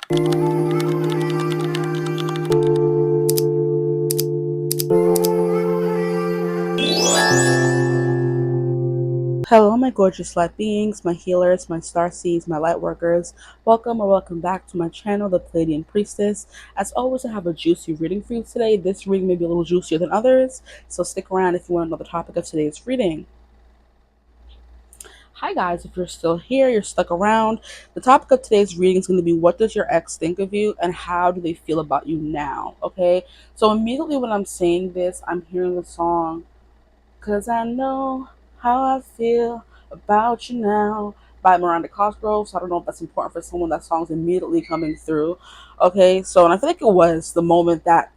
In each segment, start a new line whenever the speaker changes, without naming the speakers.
Hello, my gorgeous light beings, my healers, my star seeds, my light workers. Welcome or welcome back to my channel, The Pleiadian Priestess. As always, I have a juicy reading for you today. This reading may be a little juicier than others, so stick around if you want to know the topic of today's reading. Hi guys, if you're still here, you're stuck around. The topic of today's reading is going to be, what does your ex think of you and how do they feel about you now? Okay, so immediately when I'm saying this, I'm hearing the song, "'Cause I know how I feel about you now" by Miranda Cosgrove. So I don't know if that's important for someone. That song's immediately coming through. Okay, so and I feel like it was the moment that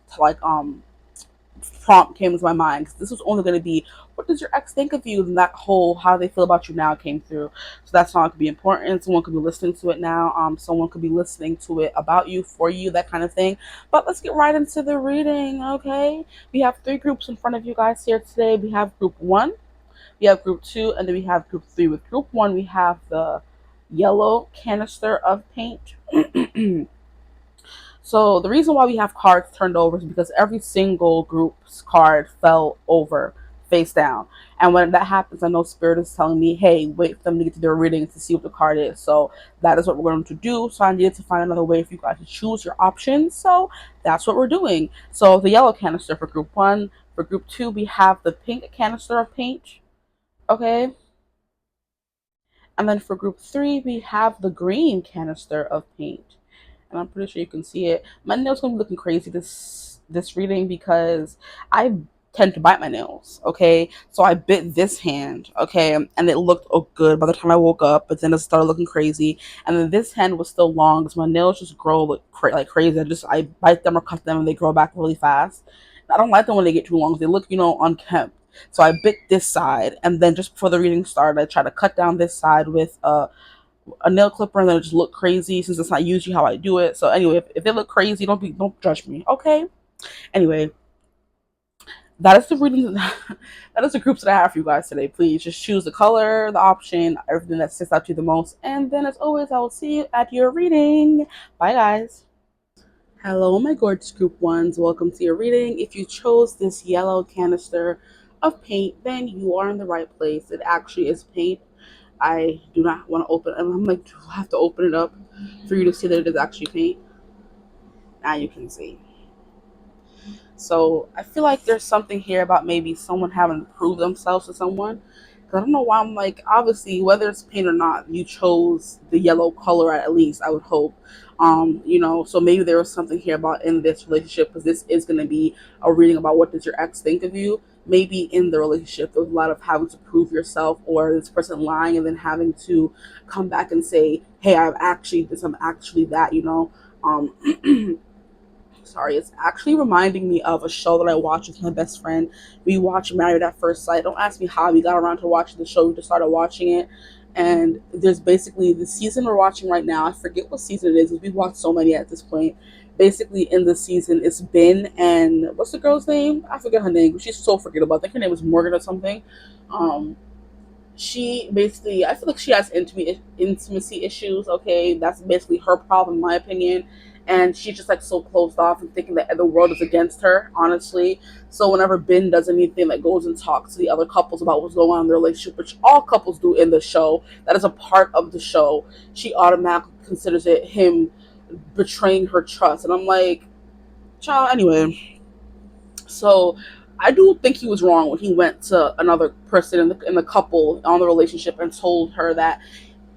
prompt came to my mind, because this was only going to be, what does your ex think of you, and that whole how they feel about you now came through. So that song could be important. Someone could be listening to it now. Someone could be listening to it about you, for you, that kind of thing. But let's get right into the reading. Okay, we have three groups in front of you guys here today. We have group 1, we have group 2, and then we have group 3. With group 1, we have the yellow canister of paint. So the reason why we have cards turned over is because every single group's card fell over face down. And when that happens, I know Spirit is telling me, hey, wait for them to get to their reading to see what the card is. So that is what we're going to do. So I needed to find another way for you guys to choose your options. So that's what we're doing. So the yellow canister for group 1. For group 2, we have the pink canister of paint. Okay. And then for group 3, we have the green canister of paint. And I'm pretty sure you can see it. My nails gonna be looking crazy this reading because I tend to bite my nails. Okay, so I bit this hand. Okay, and it looked good by the time I woke up, but then it started looking crazy. And then this hand was still long because my nails just grow like crazy. I bite them or cut them and they grow back really fast. I don't like them when they get too long. They look, unkempt. So I bit this side, and then just before the reading started, I tried to cut down this side with a nail clipper, and then it just look crazy since it's not usually how I do it. So anyway, if it look crazy, don't judge me, okay? Anyway, that is the reading. That is the groups that I have for you guys today. Please just choose the color, the option, everything that sticks out to you the most, and then as always, I will see you at your reading. Bye, guys. Hello, my gorgeous group 1s. Welcome to your reading. If you chose this yellow canister of paint, then you are in the right place. It actually is paint. I do not want to open it. I'm like, do I have to open it up for you to see that it is actually paint? Now you can see. So I feel like there's something here about maybe someone having to prove themselves to someone. Because I don't know why I'm like, obviously, whether it's paint or not, you chose the yellow color at least, I would hope. So maybe there was something here about in this relationship, because this is going to be a reading about what does your ex think of you. Maybe in the relationship, there's a lot of having to prove yourself, or this person lying and then having to come back and say, hey, I'm actually this, I'm actually that. Sorry, it's actually reminding me of a show that I watched with my best friend. We watched Married at First Sight. Don't ask me how we got around to watching the show. We just started watching it. And there's basically the season we're watching right now. I forget what season it is because we've watched so many at this point. Basically, in the season, it's Ben and what's the girl's name? I forget her name. She's so forgettable. I think her name was Morgan or something. Um, she basically, I feel like she has intimacy issues. Okay, that's basically her problem, in my opinion. And she's just like so closed off and thinking that the world is against her, honestly. So whenever Ben does anything, like goes and talks to the other couples about what's going on in their relationship, which all couples do in the show, that is a part of the show, she automatically considers it him betraying her trust. And I'm like, child, anyway. So I do think he was wrong when he went to another person in the couple on the relationship and told her that,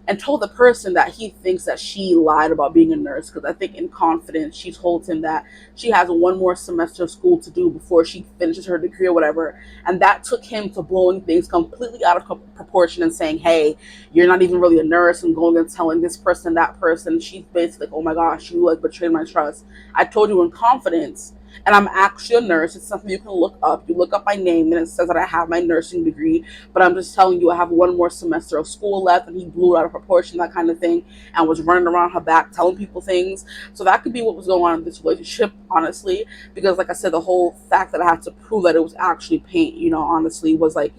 and told the person that he thinks that she lied about being a nurse, because I think in confidence she told him that she has one more semester of school to do before she finishes her degree or whatever, and that took him to blowing things completely out of proportion and saying, hey, you're not even really a nurse, and going and telling this person, that person. She's basically like, oh my gosh, you like betrayed my trust. I told you in confidence, and I'm actually a nurse. It's something you can look up. You look up my name and it says that I have my nursing degree, but I'm just telling you I have one more semester of school left. And he blew it out of proportion, that kind of thing, and was running around her back telling people things. So that could be what was going on in this relationship, honestly, because like I said, the whole fact that I had to prove that it was actually paint, honestly, was like,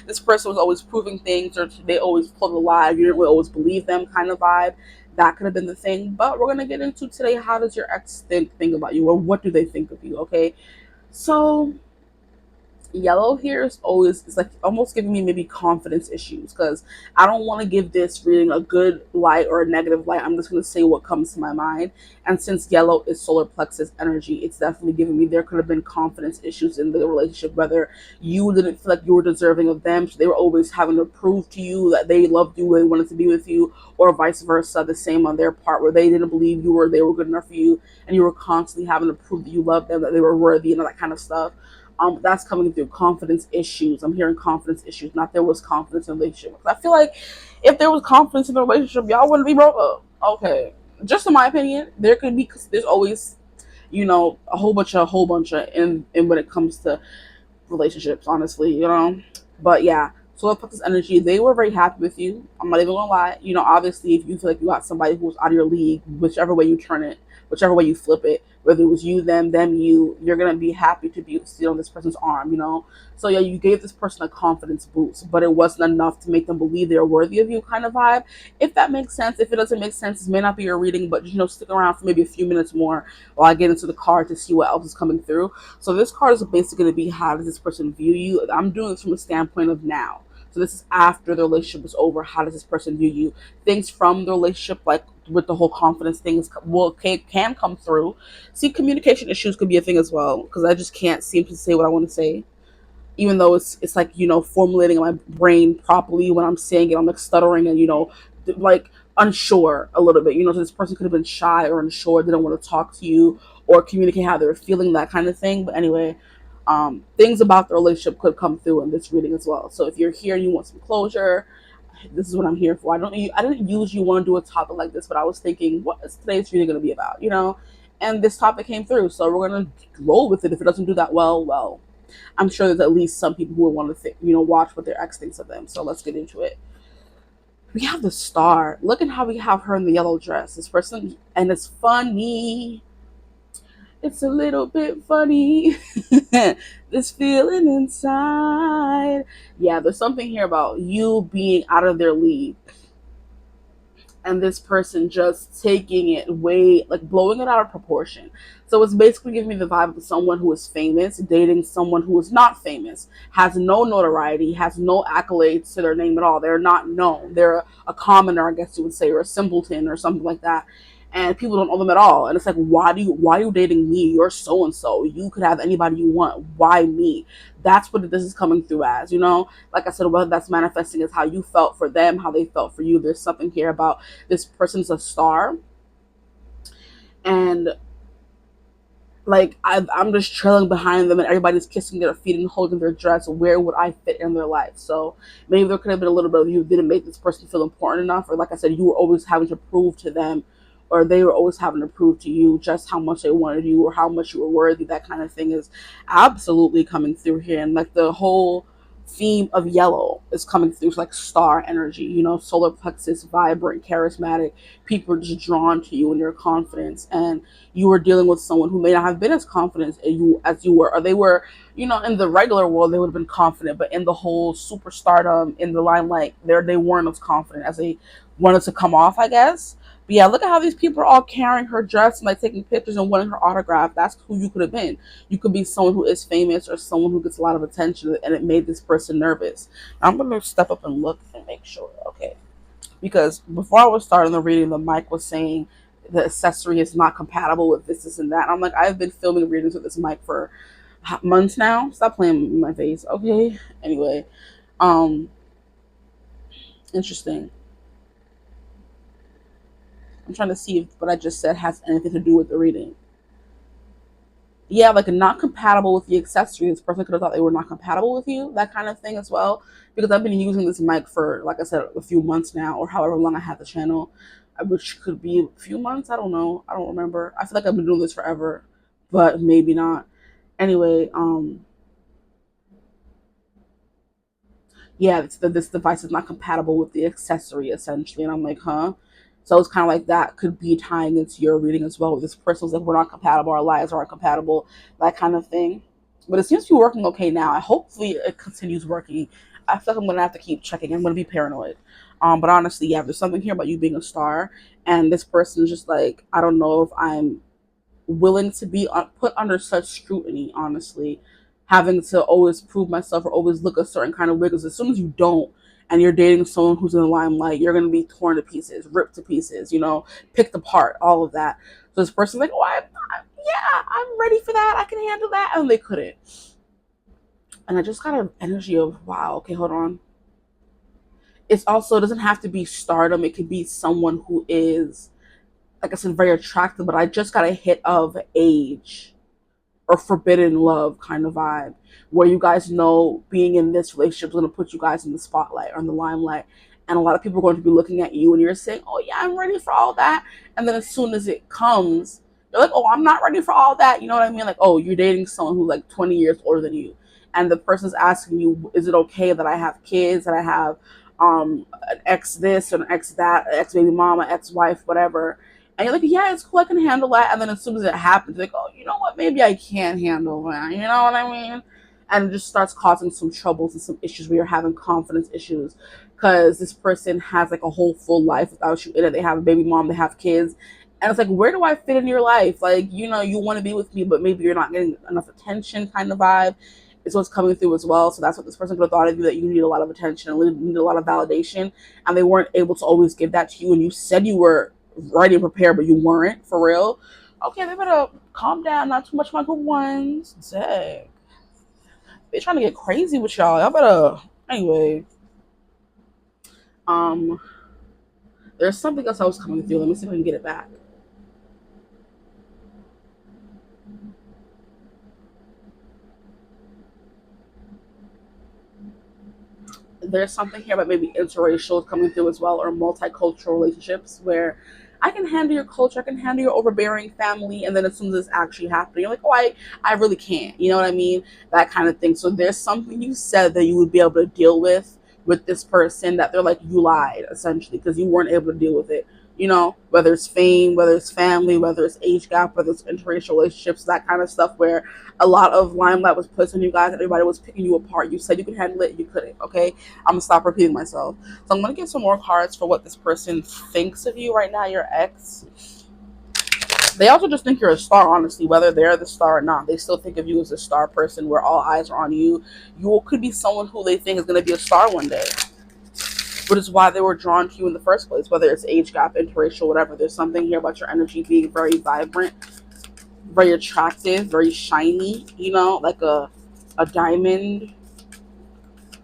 this person was always proving things, or they always pulled a lie, you didn't really always believe them, kind of vibe. That could have been the thing. But we're gonna get into today, how does your ex think about you, or what do they think of you? Okay. So yellow here is always, it's like almost giving me maybe confidence issues, because I don't want to give this reading a good light or a negative light. I'm just going to say what comes to my mind. And since yellow is solar plexus energy, it's definitely giving me there could have been confidence issues in the relationship, whether you didn't feel like you were deserving of them, so they were always having to prove to you that they loved you, they wanted to be with you, or vice versa, the same on their part, where they didn't believe they were good enough for you, and you were constantly having to prove that you loved them, that they were worthy, and all that kind of stuff. That's coming through confidence issues. I'm hearing confidence issues. Not there was confidence in the relationship. I feel like if there was confidence in the relationship, y'all wouldn't be broke up. Okay, just in my opinion, there could be, because there's always, a whole bunch of in when it comes to relationships, honestly, But yeah, so I put this energy. They were very happy with you. I'm not even gonna lie. Obviously, if you feel like you got somebody who's out of your league, whichever way you turn it, whichever way you flip it, whether it was you, them, you, you're gonna be happy to be sit on this person's arm. So yeah, you gave this person a confidence boost, but it wasn't enough to make them believe they're worthy of you, kind of vibe. If that makes sense. If it doesn't make sense, this may not be your reading, but stick around for maybe a few minutes more while I get into the card to see what else is coming through. So this card is basically going to be, how does this person view you? I'm doing this from a standpoint of now. So this is after the relationship is over. How does this person view you? Things from the relationship, like with the whole confidence things, can come through. See, communication issues could be a thing as well, because I just can't seem to say what I want to say, even though it's like, formulating in my brain properly. When I'm saying it, I'm like stuttering and, like unsure a little bit. So this person could have been shy or unsure, didn't want to talk to you or communicate how they were feeling, that kind of thing. But anyway, things about the relationship could come through in this reading as well. So if you're here and you want some closure, this is what I'm here for. I didn't usually want to do a topic like this, but I was thinking, what is today's reading going to be about? And this topic came through, so we're going to roll with it. If it doesn't do that well, I'm sure there's at least some people who would want to watch what their ex thinks of them. So let's get into it. We have the star. Look at how we have her in the yellow dress. This person, and it's funny. It's a little bit funny. This feeling inside. Yeah, there's something here about you being out of their league, and this person just taking it way, like blowing it out of proportion. So it's basically giving me the vibe of someone who is famous dating someone who is not famous, has no notoriety, has no accolades to their name at all. They're not known. They're a commoner, I guess you would say, or a simpleton or something like that. And people don't know them at all. And it's like, why are you dating me? You're so and so. You could have anybody you want. Why me? That's what this is coming through as. Like I said, whether that's manifesting as how you felt for them, how they felt for you. There's something here about this person's a star, and like I'm just trailing behind them, and everybody's kissing their feet and holding their dress. Where would I fit in their life? So maybe there could have been a little bit of you didn't make this person feel important enough, or like I said, you were always having to prove to them, or they were always having to prove to you just how much they wanted you or how much you were worthy. That kind of thing is absolutely coming through here, and like the whole theme of yellow is coming through. It's like star energy, solar plexus, vibrant, charismatic. People are just drawn to you and your confidence, and you were dealing with someone who may not have been as confident as you were, or they were, in the regular world they would have been confident, but in the whole superstardom, in the limelight, they weren't as confident as they wanted to come off, I guess. But yeah, look at how these people are all carrying her dress and like taking pictures and wanting her autograph. That's who you could have been. You could be someone who is famous or someone who gets a lot of attention, and it made this person nervous. I'm gonna step up and look and make sure. Okay, because before I was starting the reading, the mic was saying the accessory is not compatible with this and that. I'm like, I've been filming readings with this mic for months now. Stop playing with my face, okay? Anyway, um, interesting. I'm trying to see if what I just said has anything to do with the reading. Yeah, like not compatible with the accessory. This person could have thought they were not compatible with you, that kind of thing as well. Because I've been using this mic for, like I said, a few months now, or however long I have the channel, which could be a few months. I don't know. I don't remember. I feel like I've been doing this forever, but maybe not. Anyway, yeah, this device is not compatible with the accessory essentially, and I'm like, huh? So it's kind of like that could be tying into your reading as well. This person was like, we're not compatible, our lives aren't compatible, that kind of thing. But it seems to be working okay now. Hopefully it continues working. I feel like I'm gonna have to keep checking. I'm gonna be paranoid. But honestly, yeah, there's something here about you being a star, And this person is just like, I don't know if I'm willing to be put under such scrutiny, honestly, having to always prove myself or always look a certain kind of way. Because as soon as you don't, and you're dating someone who's in the limelight, you're going to be torn to pieces, ripped to pieces, picked apart, all of that. So this person's like, oh, yeah, I'm ready for that. I can handle that. And they couldn't. And I just got an energy of, wow, okay, hold on. It's also, it doesn't have to be stardom. It could be someone who is, like I said, very attractive, but I just got a hit of age or forbidden love kind of vibe, where you guys know being in this relationship is going to put you guys in the spotlight or in the limelight. And a lot of people are going to be looking at you and you're saying, oh, yeah, I'm ready for all that. And then as soon as it comes, you're like, oh, I'm not ready for all that. You know what I mean? Like, oh, you're dating someone who's like 20 years older than you. And the person's asking you, is it okay that I have kids, that I have an ex this or an ex that, an ex baby mama, ex wife, whatever. And you're like, yeah, it's cool, I can handle that. And then as soon as it happens, like, oh, you know what? Maybe I can't handle that. You know what I mean? And it just starts causing some troubles and some issues where you're having confidence issues because this person has like a whole full life without you in it. They have a baby mom, they have kids. And it's like, where do I fit in your life? Like, you want to be with me, but maybe you're not getting enough attention kind of vibe is what's coming through as well. So that's what this person could have thought of you, that you need a lot of attention and need a lot of validation. And they weren't able to always give that to you. And you said you were ready and prepared, but you weren't for real. Okay, they better calm down. Not too much Michael ones. Dang. They trying to get crazy with y'all. Y'all better. Anyway, um, there's something else I was coming through. Let me see if I can get it back. There's something here about maybe interracial coming through as well, or multicultural relationships where I can handle your culture, I can handle your overbearing family, and then as soon as it's actually happening, you're like, oh, I really can't. You know what I mean? That kind of thing. So there's something you said that you would be able to deal with this person that they're like, you lied, essentially, because you weren't able to deal with it. Whether it's fame, whether it's family, whether it's age gap, whether it's interracial relationships, that kind of stuff where a lot of limelight was placed on you guys, everybody was picking you apart. You said you could handle it, you couldn't, okay? I'm gonna stop repeating myself. So I'm gonna get some more cards for what this person thinks of you right now, your ex. They also just think you're a star, honestly, whether they're the star or not. They still think of you as a star person where all eyes are on you. You could be someone who they think is gonna be a star one day, which is why they were drawn to you in the first place, whether it's age gap, interracial, whatever. There's something here about your energy being very vibrant, very attractive, very shiny, like a diamond.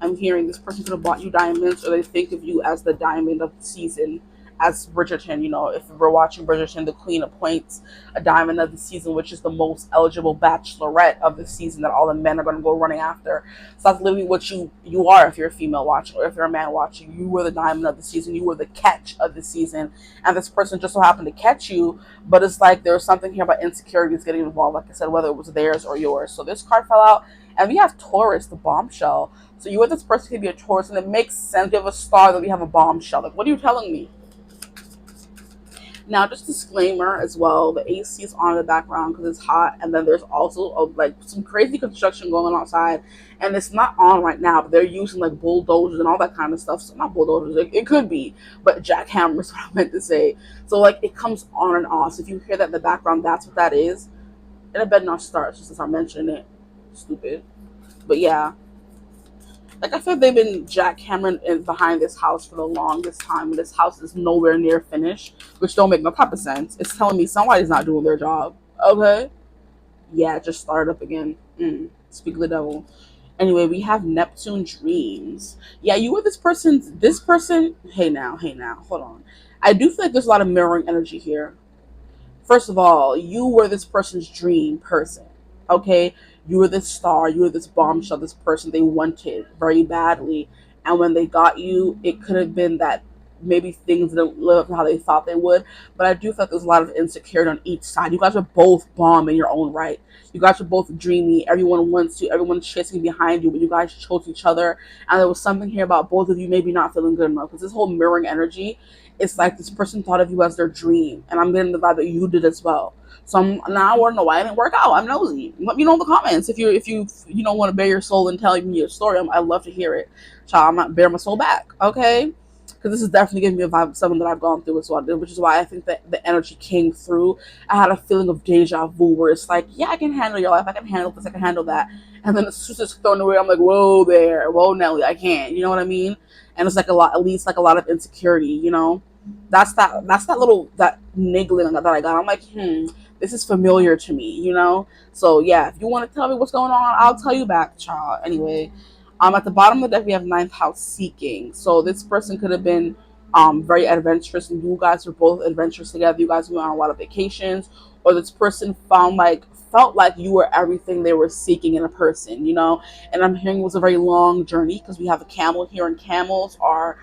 I'm hearing this person could have bought you diamonds, or they think of you as the diamond of the season, as Bridgerton. If we're watching Bridgerton, the queen appoints a diamond of the season, which is the most eligible bachelorette of the season that all the men are going to go running after. So that's literally what you are if you're a female watching, or if you're a man watching. You were the diamond of the season. You were the catch of the season. And this person just so happened to catch you, but it's like there was something here about insecurities getting involved, like I said, whether it was theirs or yours. So this card fell out, and we have Taurus, the bombshell. So you and this person could be a Taurus, and it makes sense. You have a star, that we have a bombshell. Like, what are you telling me? Now, just disclaimer as well, the AC is on in the background because it's hot, and then there's also like some crazy construction going on outside, and it's not on right now, but they're using like bulldozers and all that kind of stuff. So not bulldozers, it could be, but jackhammers is what I meant to say. So like it comes on and off. So if you hear that in the background, that's what that is. And it better not start just as I'm mentioning it. Stupid. But yeah, like I said, they've been jackhammering behind this house for the longest time, and this house is nowhere near finished, which don't make no type of sense. It's telling me somebody's not doing their job. Okay, yeah, it just started up again. Speak of the devil. Anyway, we have Neptune dreams. Yeah, you were this person. Hey now, hold on. I do feel like there's a lot of mirroring energy here. First of all, you were this person's dream person. Okay? You were this star, you were this bombshell, this person they wanted very badly. And when they got you, it could have been that maybe things didn't live up to how they thought they would. But I do feel like there's a lot of insecurity on each side. You guys are both bomb in your own right. You guys are both dreamy. Everyone wants you. Everyone's chasing behind you, but you guys chose each other. And there was something here about both of you maybe not feeling good enough. Because this whole mirroring energy, it's like this person thought of you as their dream. And I'm getting the vibe that you did as well. So now I want to know why it didn't work out. I'm nosy. Let me know in the comments if you don't want to bare your soul and tell me your story. I'd love to hear it. Child, I'm not bare my soul back. Okay. because this is definitely giving me a vibe of something that I've gone through as well, which is why I think that the energy came through. I had a feeling of deja vu where it's like, yeah, I can handle your life, I can handle this, I can handle that, and then as soon as it's thrown away, I'm like, whoa there, whoa Nelly, I can't, you know what I mean? And it's like a lot, at least like a lot of insecurity, you know. That's that little that niggling that I got. I'm like, this is familiar to me, you know. So yeah, if you want to tell me what's going on, I'll tell you back, child. Anyway, at the bottom of the deck, we have ninth house seeking. So this person could have been very adventurous, and you guys were both adventurous together. You guys went on a lot of vacations, or this person felt like you were everything they were seeking in a person, you know. And I'm hearing it was a very long journey because we have a camel here, and camels are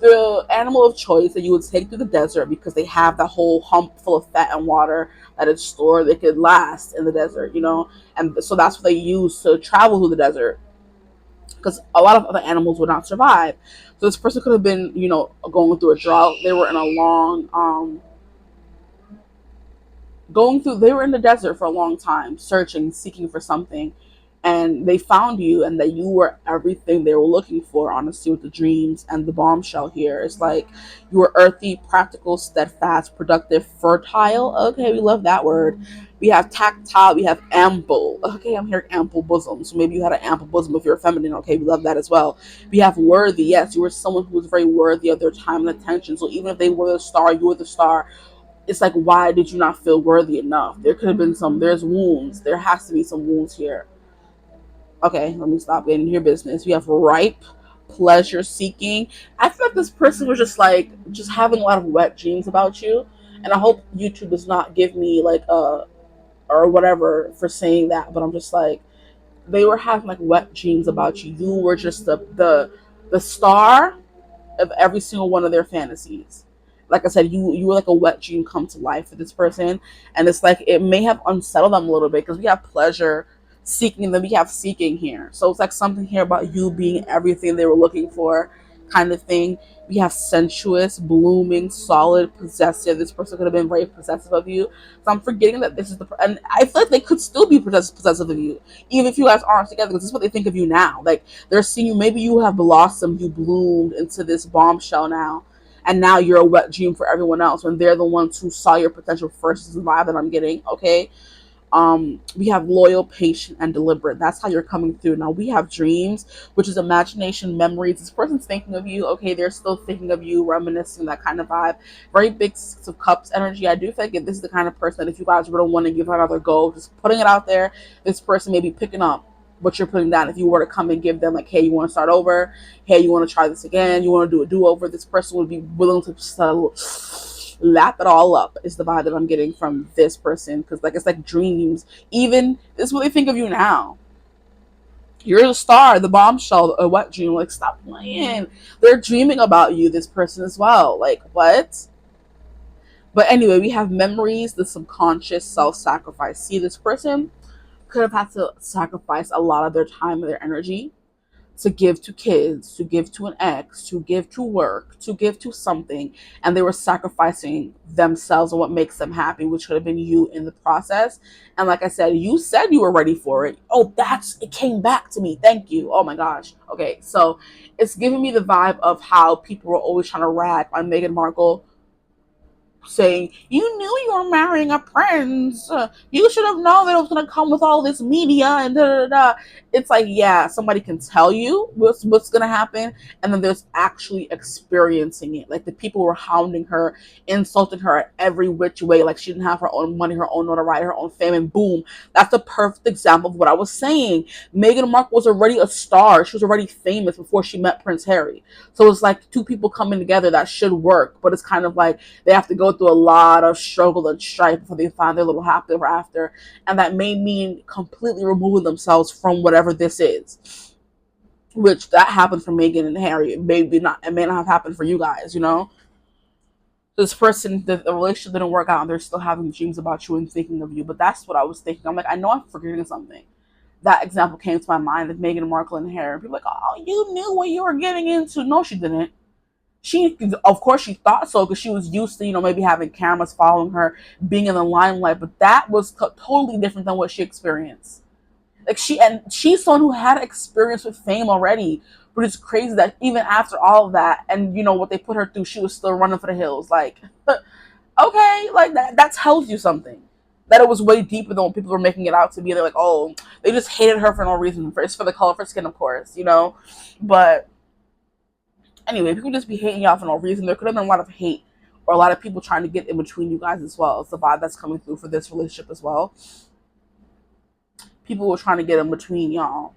the animal of choice that you would take through the desert because they have that whole hump full of fat and water that is stored. They could last in the desert, you know, and so that's what they use to travel through the desert because a lot of other animals would not survive. So this person could have been, you know, going through a drought. They were in a long, they were in the desert for a long time, searching, seeking for something. And they found you, and that you were everything they were looking for, honestly, with the dreams and the bombshell here. It's like you were earthy, practical, steadfast, productive, fertile. Okay, we love that word. We have tactile, we have ample. Okay, I'm hearing ample bosom. So maybe you had an ample bosom if you're feminine. Okay, we love that as well. We have worthy. Yes, you were someone who was very worthy of their time and attention. So even if they were the star, you were the star. It's like, why did you not feel worthy enough? There could have been there's wounds. There has to be some wounds here. Okay, let me stop getting your business. We have ripe, pleasure seeking. I feel like this person was just having a lot of wet dreams about you. And I hope YouTube does not give me like a or whatever for saying that, but I'm just like, they were having like wet dreams about you. You were just the star of every single one of their fantasies. Like I said, you were like a wet dream come to life for this person, and it's like it may have unsettled them a little bit because we have pleasure seeking, and then we have seeking here. So it's like something here about you being everything they were looking for, kind of thing. We have sensuous, blooming, solid, possessive. This person could have been very possessive of you. So I'm forgetting that this is and I feel like they could still be possessive of you, even if you guys aren't together, because this is what they think of you now. Like they're seeing you. Maybe you have blossomed, you bloomed into this bombshell now, and now you're a wet dream for everyone else when they're the ones who saw your potential first. Is the vibe that I'm getting. Okay, we have loyal, patient, and deliberate. That's how you're coming through. Now we have dreams, which is imagination, memories. This person's thinking of you. Okay, they're still thinking of you, reminiscing, that kind of vibe. Very big Six of Cups energy. I do think that this is the kind of person that if you guys were to want to give another go, just putting it out there, this person may be picking up what you're putting down. If you were to come and give them like, hey, you want to start over? Hey, you want to try this again? You want to do a do-over? This person would be willing to settle, lap it all up, is the vibe that I'm getting from this person. Because like it's like dreams. Even this is what they think of you now. You're the star, the bombshell, a wet dream. Like stop playing. They're dreaming about you, this person as well. Like what? But anyway, we have memories, the subconscious, self-sacrifice. See, this person could have had to sacrifice a lot of their time and their energy to give to kids, to give to an ex, to give to work, to give to something. And they were sacrificing themselves and what makes them happy, which could have been you in the process. And like I said, you said you were ready for it. Oh, it came back to me. Thank you. Oh my gosh. Okay, so it's giving me the vibe of how people were always trying to rag on Meghan Markle, saying, you knew you were marrying a prince. You should have known that it was going to come with all this media and da da da. It's like, yeah, somebody can tell you what's going to happen, and then there's actually experiencing it. Like the people were hounding her, insulting her at every which way. Like she didn't have her own money, her own notoriety, her own fame, and boom, that's a perfect example of what I was saying. Meghan Markle was already a star. She was already famous before she met Prince Harry. So it's like two people coming together that should work, but it's kind of like they have to go through a lot of struggle and strife before they find their little happily ever after. And that may mean completely removing themselves from whatever this is. Which that happened for Meghan and Harry. Maybe not, it may not have happened for you guys, you know? This person, the relationship didn't work out and they're still having dreams about you and thinking of you. But that's what I was thinking. I'm like, I know I'm forgetting something. That example came to my mind of Meghan Markle and Harry. People are like, oh, you knew what you were getting into. No, she didn't. She, of course, she thought so because she was used to, maybe having cameras following her, being in the limelight. But that was totally different than what she experienced. Like she's someone who had experience with fame already. But it's crazy that even after all of that, and what they put her through, she was still running for the hills. Like, okay, like that tells you something. That it was way deeper than what people were making it out to be. They're like, oh, they just hated her for no reason. It's for the color of her skin, of course. But anyway, people just be hating y'all for no reason. There could have been a lot of hate or a lot of people trying to get in between you guys as well. It's the vibe that's coming through for this relationship as well. People were trying to get in between y'all.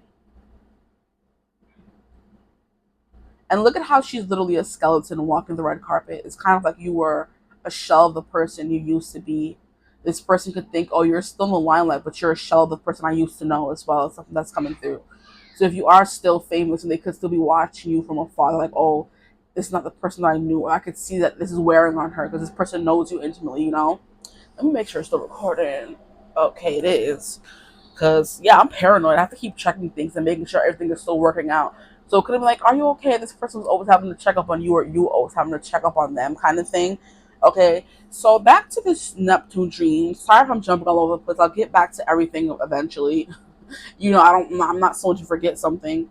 And look at how she's literally a skeleton walking the red carpet. It's kind of like you were a shell of the person you used to be. This person could think, oh, you're still in the limelight, but you're a shell of the person I used to know as well. It's something that's coming through. So if you are still famous and they could still be watching you from afar, they're like, oh, this is not the person I knew. I could see that this is wearing on her because this person knows you intimately. Let me make sure it's still recording. Okay, it is. Because, yeah, I'm paranoid. I have to keep checking things and making sure everything is still working out. So it could have been like, are you okay? This person was always having to check up on you, or you always having to check up on them, kind of thing. Okay, so back to this Neptune dream. Sorry if I'm jumping all over the place. I'll get back to everything eventually. I'm not someone to forget something.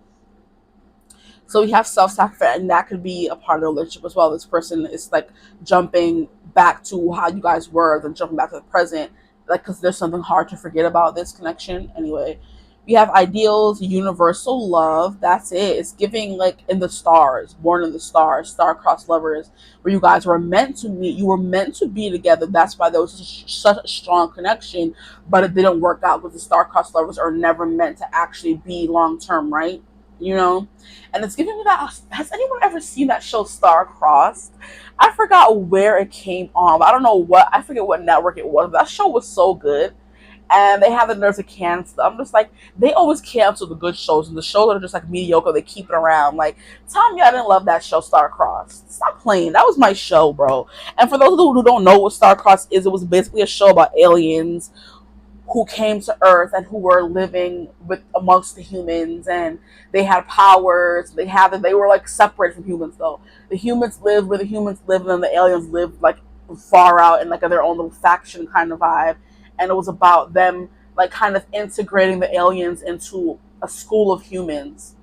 So we have self-sacrifice, and that could be a part of the relationship as well. This person is like jumping back to how you guys were, then jumping back to the present, like because there's something hard to forget about this connection. Anyway, we have ideals, universal love. That's it. It's giving like in the stars, born in the stars, star-crossed lovers, where you guys were meant to meet. You were meant to be together. That's why there was such a strong connection, but it didn't work out because the star-crossed lovers are never meant to actually be long-term, right? And it's giving me that. Has anyone ever seen that show Star Crossed? I forgot where it came on. I don't know I forget what network it was. But that show was so good. And they have the nerve to cancel. I'm just like, they always cancel the good shows. And the shows that are just like mediocre, they keep it around. Like, tell me I didn't love that show, Star Crossed. Stop playing. That was my show, bro. And for those who don't know what Star Crossed is, it was basically a show about aliens who came to Earth and who were living with amongst the humans, and they had powers. They were like separate from humans though. The humans lived where the humans lived, and then the aliens lived like far out in like their own little faction kind of vibe. And it was about them like kind of integrating the aliens into a school of humans.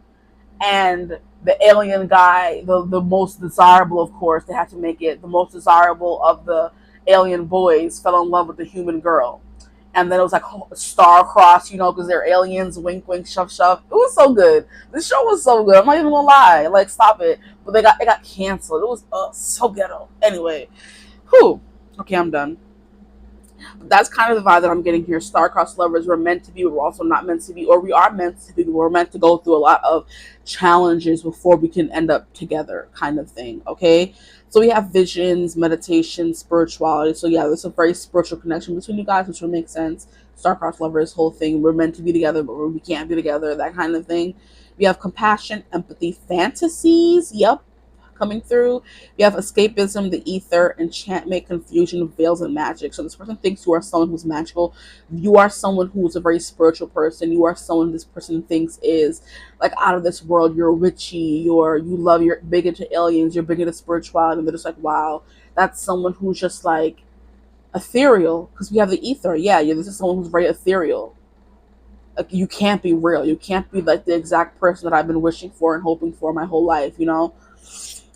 And the alien guy, the most desirable, of course, they had to make it the most desirable of the alien boys, fell in love with the human girl. And then it was like star-crossed, because they're aliens, wink, wink, shove, shove. It was so good. The show was so good. I'm not even gonna lie. Like, stop it. But it got canceled. It was so ghetto. Anyway, whew. Okay, I'm done. But that's kind of the vibe that I'm getting here. Star-crossed lovers, we're meant to be, but we're also not meant to be, or we are meant to be, but we're meant to go through a lot of challenges before we can end up together, kind of thing. Okay. So we have visions, meditation, spirituality. So yeah, there's a very spiritual connection between you guys, which would make sense. Star-crossed lovers, whole thing. We're meant to be together, but we can't be together. That kind of thing. We have compassion, empathy, fantasies. Yep, coming through. We have escapism, the ether, enchantment, confusion, veils, and magic. So this person thinks you are someone who's magical. You are someone who's a very spiritual person. You are someone this person thinks is like out of this world. You're witchy. You're big into aliens. You're big into spirituality. And they're just like, wow, that's someone who's just like ethereal. Because we have the ether. Yeah, this is someone who's very ethereal. Like, you can't be real. You can't be like the exact person that I've been wishing for and hoping for my whole life.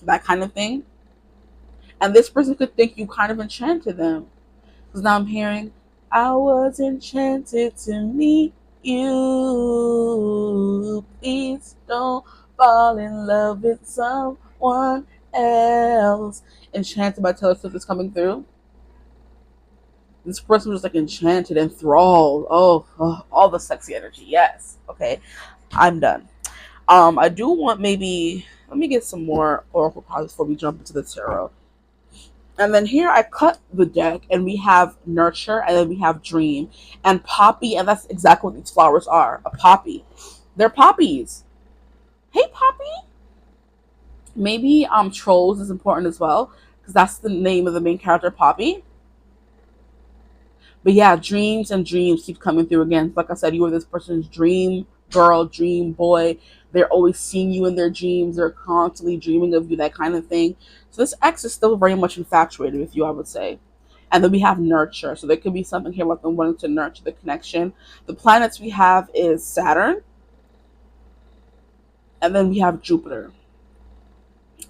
That kind of thing. And this person could think you kind of enchanted them. Because now I'm hearing, I was enchanted to meet you. Please don't fall in love with someone else. Enchanted by Taylor Swift is coming through. This person was like enchanted, enthralled. Oh, all the sexy energy. Yes. Okay. I'm done. I do want let me get some more oracle cards before we jump into the tarot. And then here I cut the deck, and we have nurture, and then we have dream and poppy, and that's exactly what these flowers are. A poppy. They're poppies. Hey, poppy. Maybe trolls is important as well, because that's the name of the main character, Poppy. But yeah, dreams and dreams keep coming through again. Like I said, you are this person's dream girl, dream boy. They're always seeing you in their dreams. They're constantly dreaming of you, that kind of thing. So this ex is still very much infatuated with you, I would say. And then we have nurture. So there could be something here about them wanting to nurture the connection. The planets we have is Saturn, And then we have Jupiter.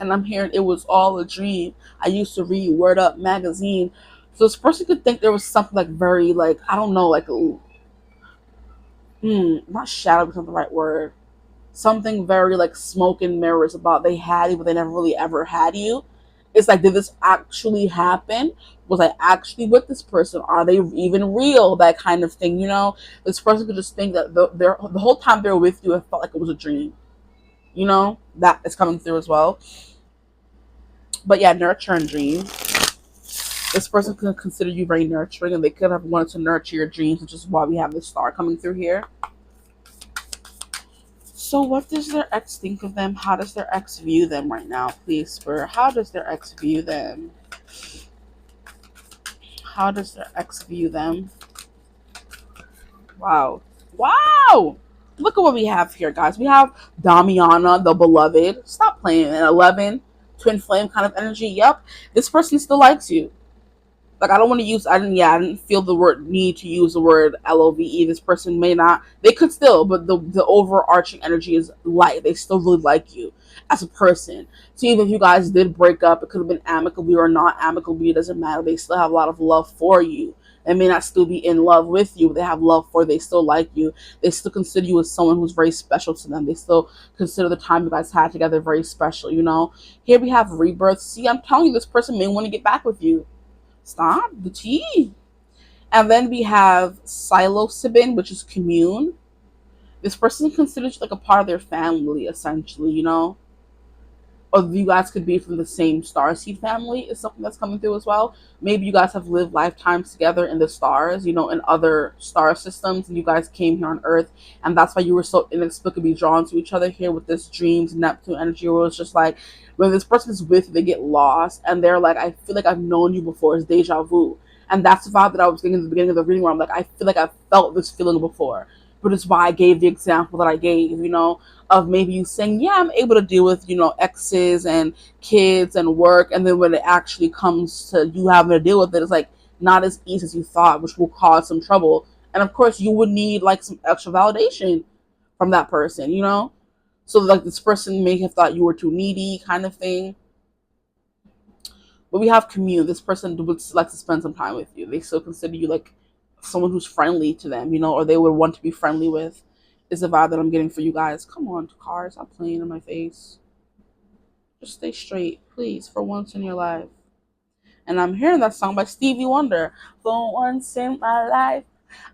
And I'm hearing it was all a dream. I used to read Word Up magazine. So this person could think there was something like very like, I don't know, like not shadow is not the right word. Something very like smoke and mirrors about they had you, but they never really ever had you. It's like, did this actually happen? Was I actually with this person? Are they even real? That kind of thing, you know? This person could just think that the whole time they're with you, it felt like it was a dream. You know? That is coming through as well. But yeah, nurture and dream. This person could consider you very nurturing, and they could have wanted to nurture your dreams, which is why we have this star coming through here. So what does their ex think of them? How does their ex view them right now? Please, Spirit. How does their ex view them? How does their ex view them? Wow. Wow! Look at what we have here, guys. We have Damiana, the beloved. Stop playing. An 11, twin flame kind of energy. Yep. This person still likes you. Like, I don't want to use, I didn't feel the word need to use the word LOVE. This person may not, they could still, but the overarching energy is light. They still really like you as a person. So even if you guys did break up, it could have been amicably or not amicably, it doesn't matter. They still have a lot of love for you. They may not still be in love with you, but they have love for you. They still like you. They still consider you as someone who's very special to them. They still consider the time you guys had together very special, you know? Here we have rebirth. See, I'm telling you, this person may want to get back with you. Stop the tea. And then we have psilocybin, which is commune. This person considers like a part of their family, essentially, you know? Or you guys could be from the same starseed family is something that's coming through as well. Maybe you guys have lived lifetimes together in the stars, you know, in other star systems, and you guys came here on Earth, and that's why you were so inexplicably drawn to each other here with this dreams Neptune energy, where it's just like when this person is with you, they get lost and they're like, I feel like I've known you before. It's deja vu. And that's the vibe that I was getting at the beginning of the reading, where I'm like, I feel like I've felt this feeling before. But it's why I gave the example that I gave, you know, of maybe you saying, yeah, I'm able to deal with, you know, exes and kids and work. And then when it actually comes to you having to deal with it, it's like not as easy as you thought, which will cause some trouble. And of course, you would need like some extra validation from that person, you know? So like this person may have thought you were too needy kind of thing. But we have commune. This person would like to spend some time with you. They still consider you like someone who's friendly to them, you know, or they would want to be friendly with. Is the vibe that I'm getting for you guys. Come on, cars, stop playing in my face. Just stay straight, please, for once in your life. And I'm hearing that song by Stevie Wonder. For once in my life,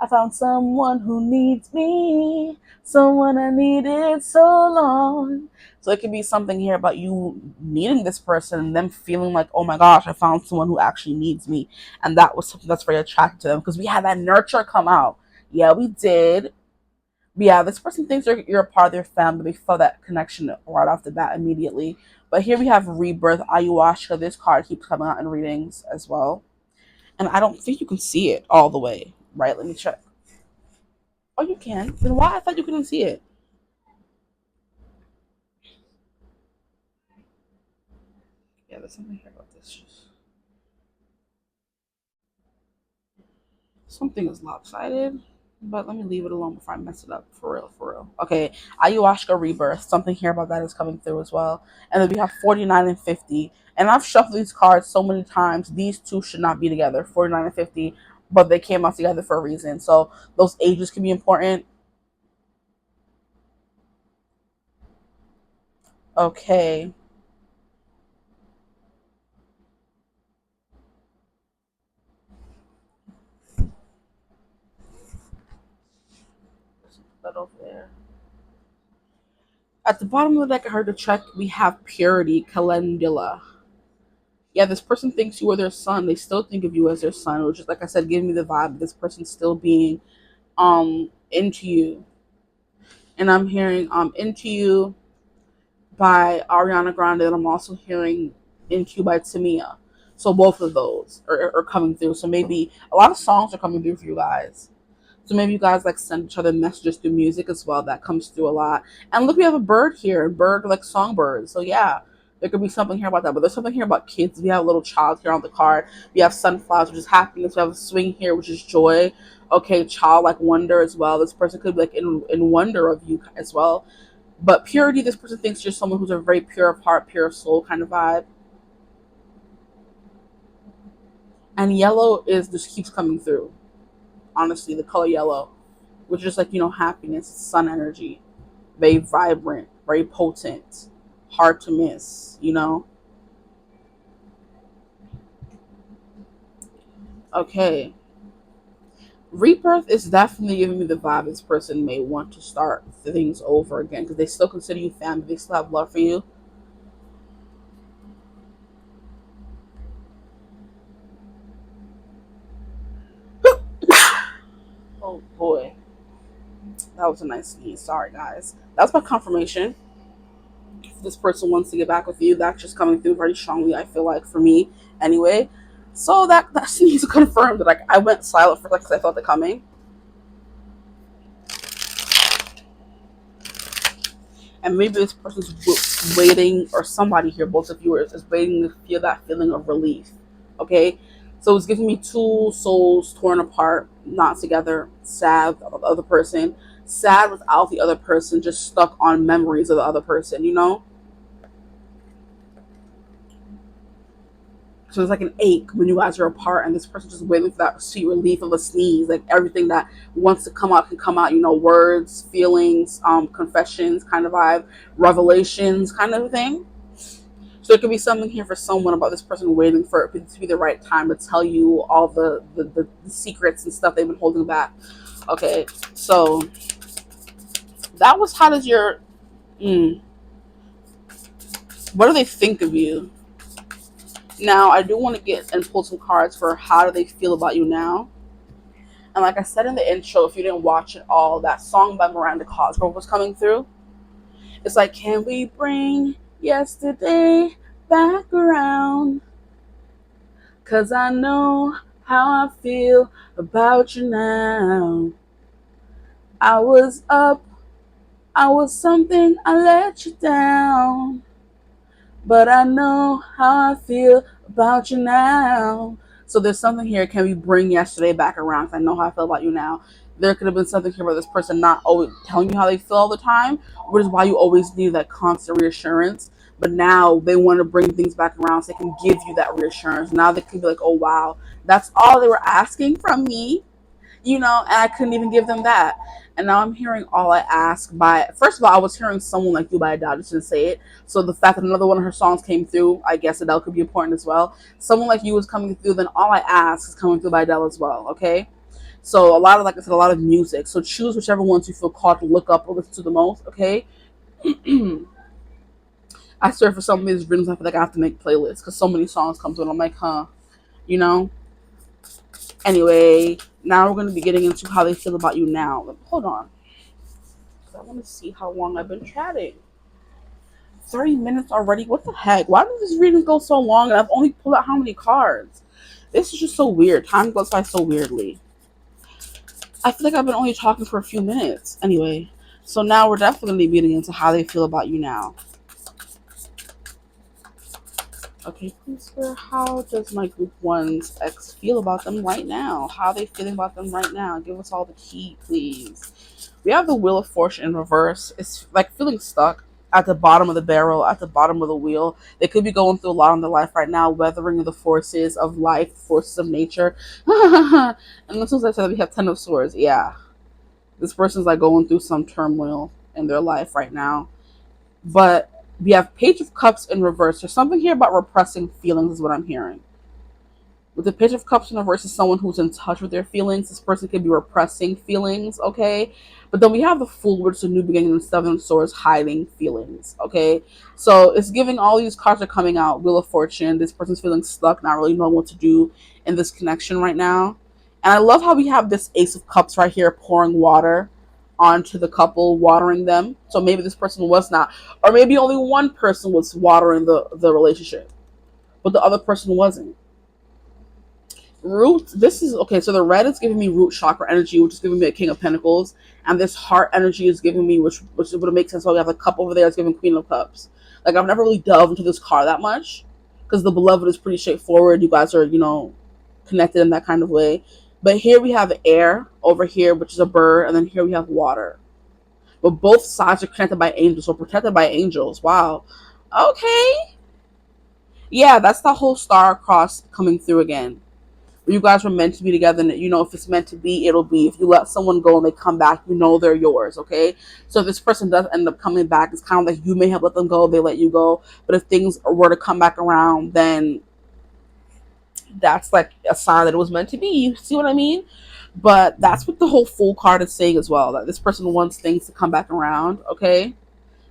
I found someone who needs me, someone I needed so long. So it could be something here about you needing this person and them feeling like, oh my gosh, I found someone who actually needs me. And that was something that's very attractive to them because we had that nurture come out. Yeah, we did. But yeah, this person thinks you're a part of their family. They feel that connection right off the bat immediately. But here we have rebirth, ayahuasca. This card keeps coming out in readings as well. And I don't think you can see it all the way. Right, let me check. Oh, you can. Then why? I thought you couldn't see it. Yeah, there's something here about this. Something is lopsided. But let me leave it alone before I mess it up. For real, for real. Okay, ayahuasca rebirth. Something here about that is coming through as well. And then we have 49 and 50. And I've shuffled these cards so many times. These two should not be together, 49 and 50. But they came out together for a reason. So those ages can be important. Okay. That over there. At the bottom of the deck, I heard the check. We have purity, calendula. Yeah, this person thinks you are their son. They still think of you as their son, which is, like I said, giving me the vibe of this person still being into you. And I'm hearing into you by Ariana Grande, and I'm also hearing into you by Tamia. So both of those are coming through. So maybe a lot of songs are coming through for you guys. So maybe you guys like send each other messages through music as well. That comes through a lot. And look, we have a bird here, bird like songbirds. So yeah, there could be something here about that. But there's something here about kids. We have a little child here on the card. We have sunflowers, which is happiness. We have a swing here, which is joy. Okay, child like wonder as well. This person could be like in wonder of you as well. But purity, this person thinks you're someone who's a very pure of heart, pure of soul kind of vibe. And yellow is just keeps coming through. Honestly, the color yellow, which is like, happiness, sun energy, very vibrant, very potent, hard to miss. Okay. Rebirth is definitely giving me the vibe this person may want to start things over again because they still consider you family. They still have love for you. Oh boy, that was a nice sneeze. Sorry, guys. That's my confirmation. If this person wants to get back with you, that's just coming through very strongly. I feel like for me, anyway. So that sneeze confirmed that I went silent for a second because I felt it coming. And maybe this person's waiting, or somebody here, both of you, is waiting to feel that feeling of relief. Okay, so it's giving me two souls torn apart, not together, sad about the other person, sad without the other person, just stuck on memories of the other person. So it's like an ache when you guys are apart, and this person just waiting for that sweet relief of a sneeze. Like everything that wants to come out can come out. Words, feelings, confessions, kind of vibe, revelations, kind of thing. So there could be something here for someone about this person waiting for it to be the right time to tell you all the secrets and stuff they've been holding back. Okay, so that was how does your what do they think of you? Now, I do want to get and pull some cards for how do they feel about you now. And like I said in the intro, if you didn't watch it all, that song by Miranda Cosgrove was coming through. It's like, can we bring yesterday back around? 'Cause I know how I feel about you now. I was up, I was something, I let you down. But I know how I feel about you now. So there's something here. Can we bring yesterday back around? 'Cause I know how I feel about you now. There could have been something here about this person not always telling you how they feel all the time, which is why you always need that constant reassurance. But now they want to bring things back around so they can give you that reassurance. Now they can be like, oh, wow, that's all they were asking from me, and I couldn't even give them that. And now I'm hearing all I ask by, first of all, I was hearing Someone Like You by Adele, just didn't say it. So the fact that another one of her songs came through, I guess Adele could be important as well. Someone Like You is coming through, then All I Ask is coming through by Adele as well, okay? So a lot of, like I said, a lot of music. So choose whichever ones you feel called to look up or listen to the most, okay? I swear for some of these rhythms, I feel like I have to make playlists because so many songs come through and I'm like, you know? Anyway, now we're going to be getting into how they feel about you now. Hold on. I want to see how long I've been chatting. 30 minutes already? What the heck? Why did this reading go so long and I've only pulled out how many cards? This is just so weird. Time goes by so weirdly. I feel like I've been only talking for a few minutes. Anyway, so now we're definitely getting into how they feel about you now. Okay, please, sir, how does my group 1's ex feel about them right now? How are they feeling about them right now? Give us all the key, please. We have the Wheel of Fortune in reverse. It's like feeling stuck at the bottom of the barrel, at the bottom of the wheel. They could be going through a lot in their life right now, weathering the forces of life, forces of nature. And as soon as I said we have 10 of Swords, yeah. This person's like going through some turmoil in their life right now. But we have Page of Cups in reverse. There's something here about repressing feelings is what I'm hearing. With the Page of Cups in reverse is someone who's in touch with their feelings. This person could be repressing feelings, okay? But then we have the Fool, which is a new beginning, and Seven of Swords, hiding feelings, okay? So it's giving all these cards are coming out. Wheel of Fortune. This person's feeling stuck, not really knowing what to do in this connection right now. And I love how we have this Ace of Cups right here pouring water onto the couple, watering them. So maybe this person was not, or maybe only one person was watering the relationship, but the other person wasn't. Root, this is okay. So the red is giving me root chakra energy, which is giving me a King of Pentacles, and this heart energy is giving me, which would make sense. So we have a cup over there is giving Queen of Cups. Like I've never really delved into this card that much because the Beloved is pretty straightforward. You guys are connected in that kind of way. But here we have air over here, which is a bird, and then here we have water. but both sides are connected by angels or protected by angels. Wow. Okay. Yeah, that's the whole star cross coming through again. You guys were meant to be together, and you know, if it's meant to be, it'll be. If you let someone go and they come back, you know they're yours. Okay, so if this person does end up coming back, it's kind of like you may have let them go, they let you go, but if things were to come back around, then that's like a sign that it was meant to be. You see what I mean? But that's what the whole Fool card is saying as well, that this person wants things to come back around. Okay,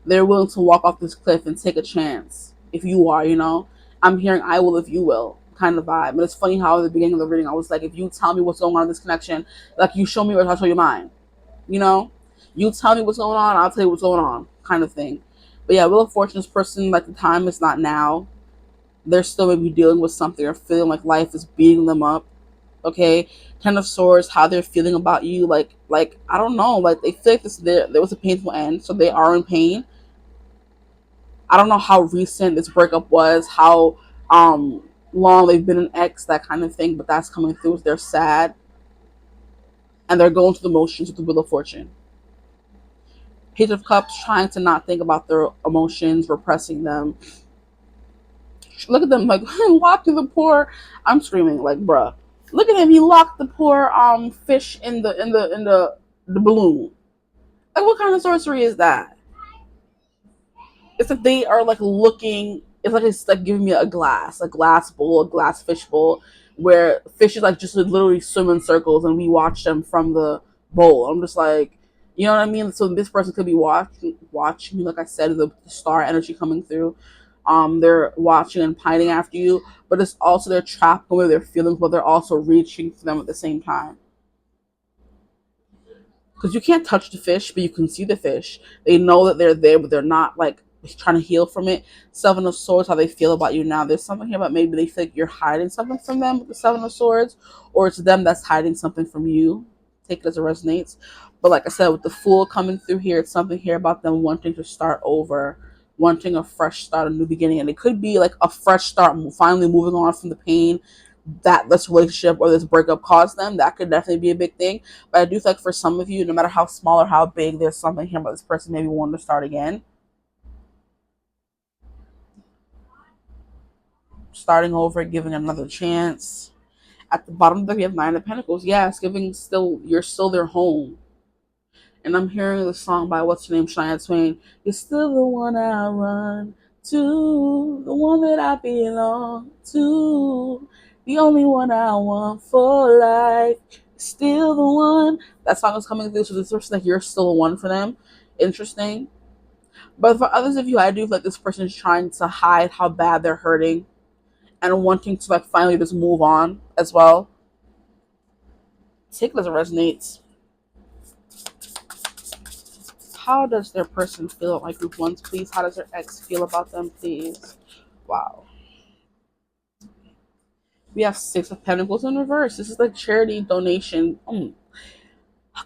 they're willing to walk off this cliff and take a chance. If you are, you know, I'm hearing I will if you will kind of vibe. But it's funny how at the beginning of the reading I was like, if you tell me what's going on in this connection, like you show me or I'll show you mine. You know, you tell me what's going on, I'll tell you what's going on, kind of thing. But yeah, Wheel of Fortune's person, like the time is not now. They're still maybe dealing with something or feeling like life is beating them up. Okay, Ten of Swords, how they're feeling about you, like I don't know, like they feel like there was a painful end, so they are in pain. I don't know how recent this breakup was, how long they've been an ex, that kind of thing, but that's coming through. They're sad and they're going through the motions with the Wheel of Fortune. Page of Cups, trying to not think about their emotions, repressing them. Look at them, like locking the poor. I'm screaming, like, bruh. Look at him. He locked the poor fish in the balloon. Like, what kind of sorcery is that? It's like they are like looking. It's like giving me a glass bowl, a glass fish bowl, where fishes like just literally swim in circles, and we watch them from the bowl. I'm just like, you know what I mean? So this person could be watching, like I said, the star energy coming through. They're watching and pining after you, but it's also they're trapped with their feelings, but they're also reaching for them at the same time. Because you can't touch the fish, but you can see the fish. They know that they're there, but they're not like trying to heal from it. Seven of Swords, how they feel about you now. There's something here about maybe they think you're hiding something from them with the Seven of Swords, or it's them that's hiding something from you. Take it as it resonates. But like I said, with the Fool coming through here, it's something here about them wanting to start over, wanting a fresh start, a new beginning. And it could be like a fresh start, finally moving on from the pain that this relationship or this breakup caused them. That could definitely be a big thing. But I do think for some of you, no matter how small or how big, there's something here about this person maybe wanting to start again. Starting over, giving another chance. At the bottom of we have Nine of Pentacles. Yeah, it's giving still, you're still their home. And I'm hearing the song by what's her name, Shania Twain. You're still the one I run to, the one that I belong to, the only one I want for life. Still the one. That song is coming through, so this person like you're still the one for them. Interesting. But for others of you, I do feel like this person is trying to hide how bad they're hurting and wanting to like finally just move on as well. Take it as it resonates. How does their person feel about my group ones, please? How does their ex feel about them, please? Wow. We have Six of Pentacles in reverse. This is like charity donation. Okay,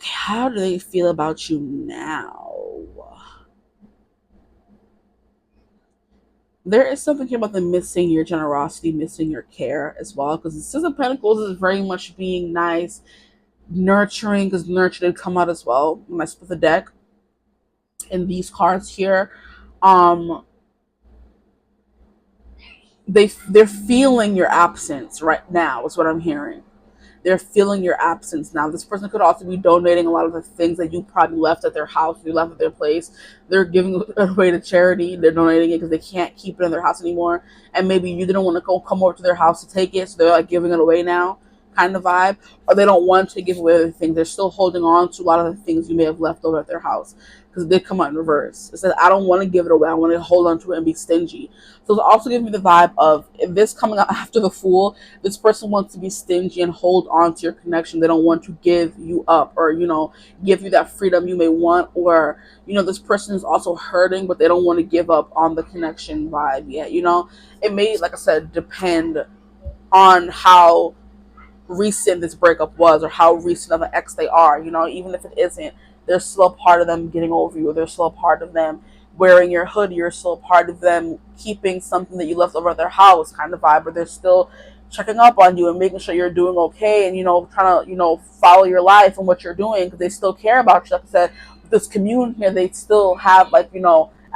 how do they feel about you now? There is something here about them missing your generosity, missing your care as well. Because the Six of Pentacles is very much being nice, nurturing, because nurture did come out as well when I split the deck. In these cards here, they're feeling your absence right now is what I'm hearing. They're feeling your absence now. This person could also be donating a lot of the things that you probably left at their house, you left at their place. They're giving it away to charity. They're donating it because they can't keep it in their house anymore. And maybe you didn't want to come over to their house to take it, so they're like giving it away now, kind of vibe. Or they don't want to give away everything. They're still holding on to a lot of the things you may have left over at their house. Because they come out in reverse. It says, I don't want to give it away. I want to hold on to it and be stingy. So it's also giving me the vibe of, if this coming out after the Fool, this person wants to be stingy and hold on to your connection. They don't want to give you up or, give you that freedom you may want. Or, this person is also hurting, but they don't want to give up on the connection vibe yet. It may, like I said, depend on how recent this breakup was or how recent of an ex they are. Even if it isn't, there's still a part of them getting over you, or there's still a part of them wearing your hoodie, you're still a part of them keeping something that you left over at their house, kind of vibe, or they're still checking up on you and making sure you're doing okay, and trying to follow your life and what you're doing, because they still care about you. Like I said, this commune here, they still have like,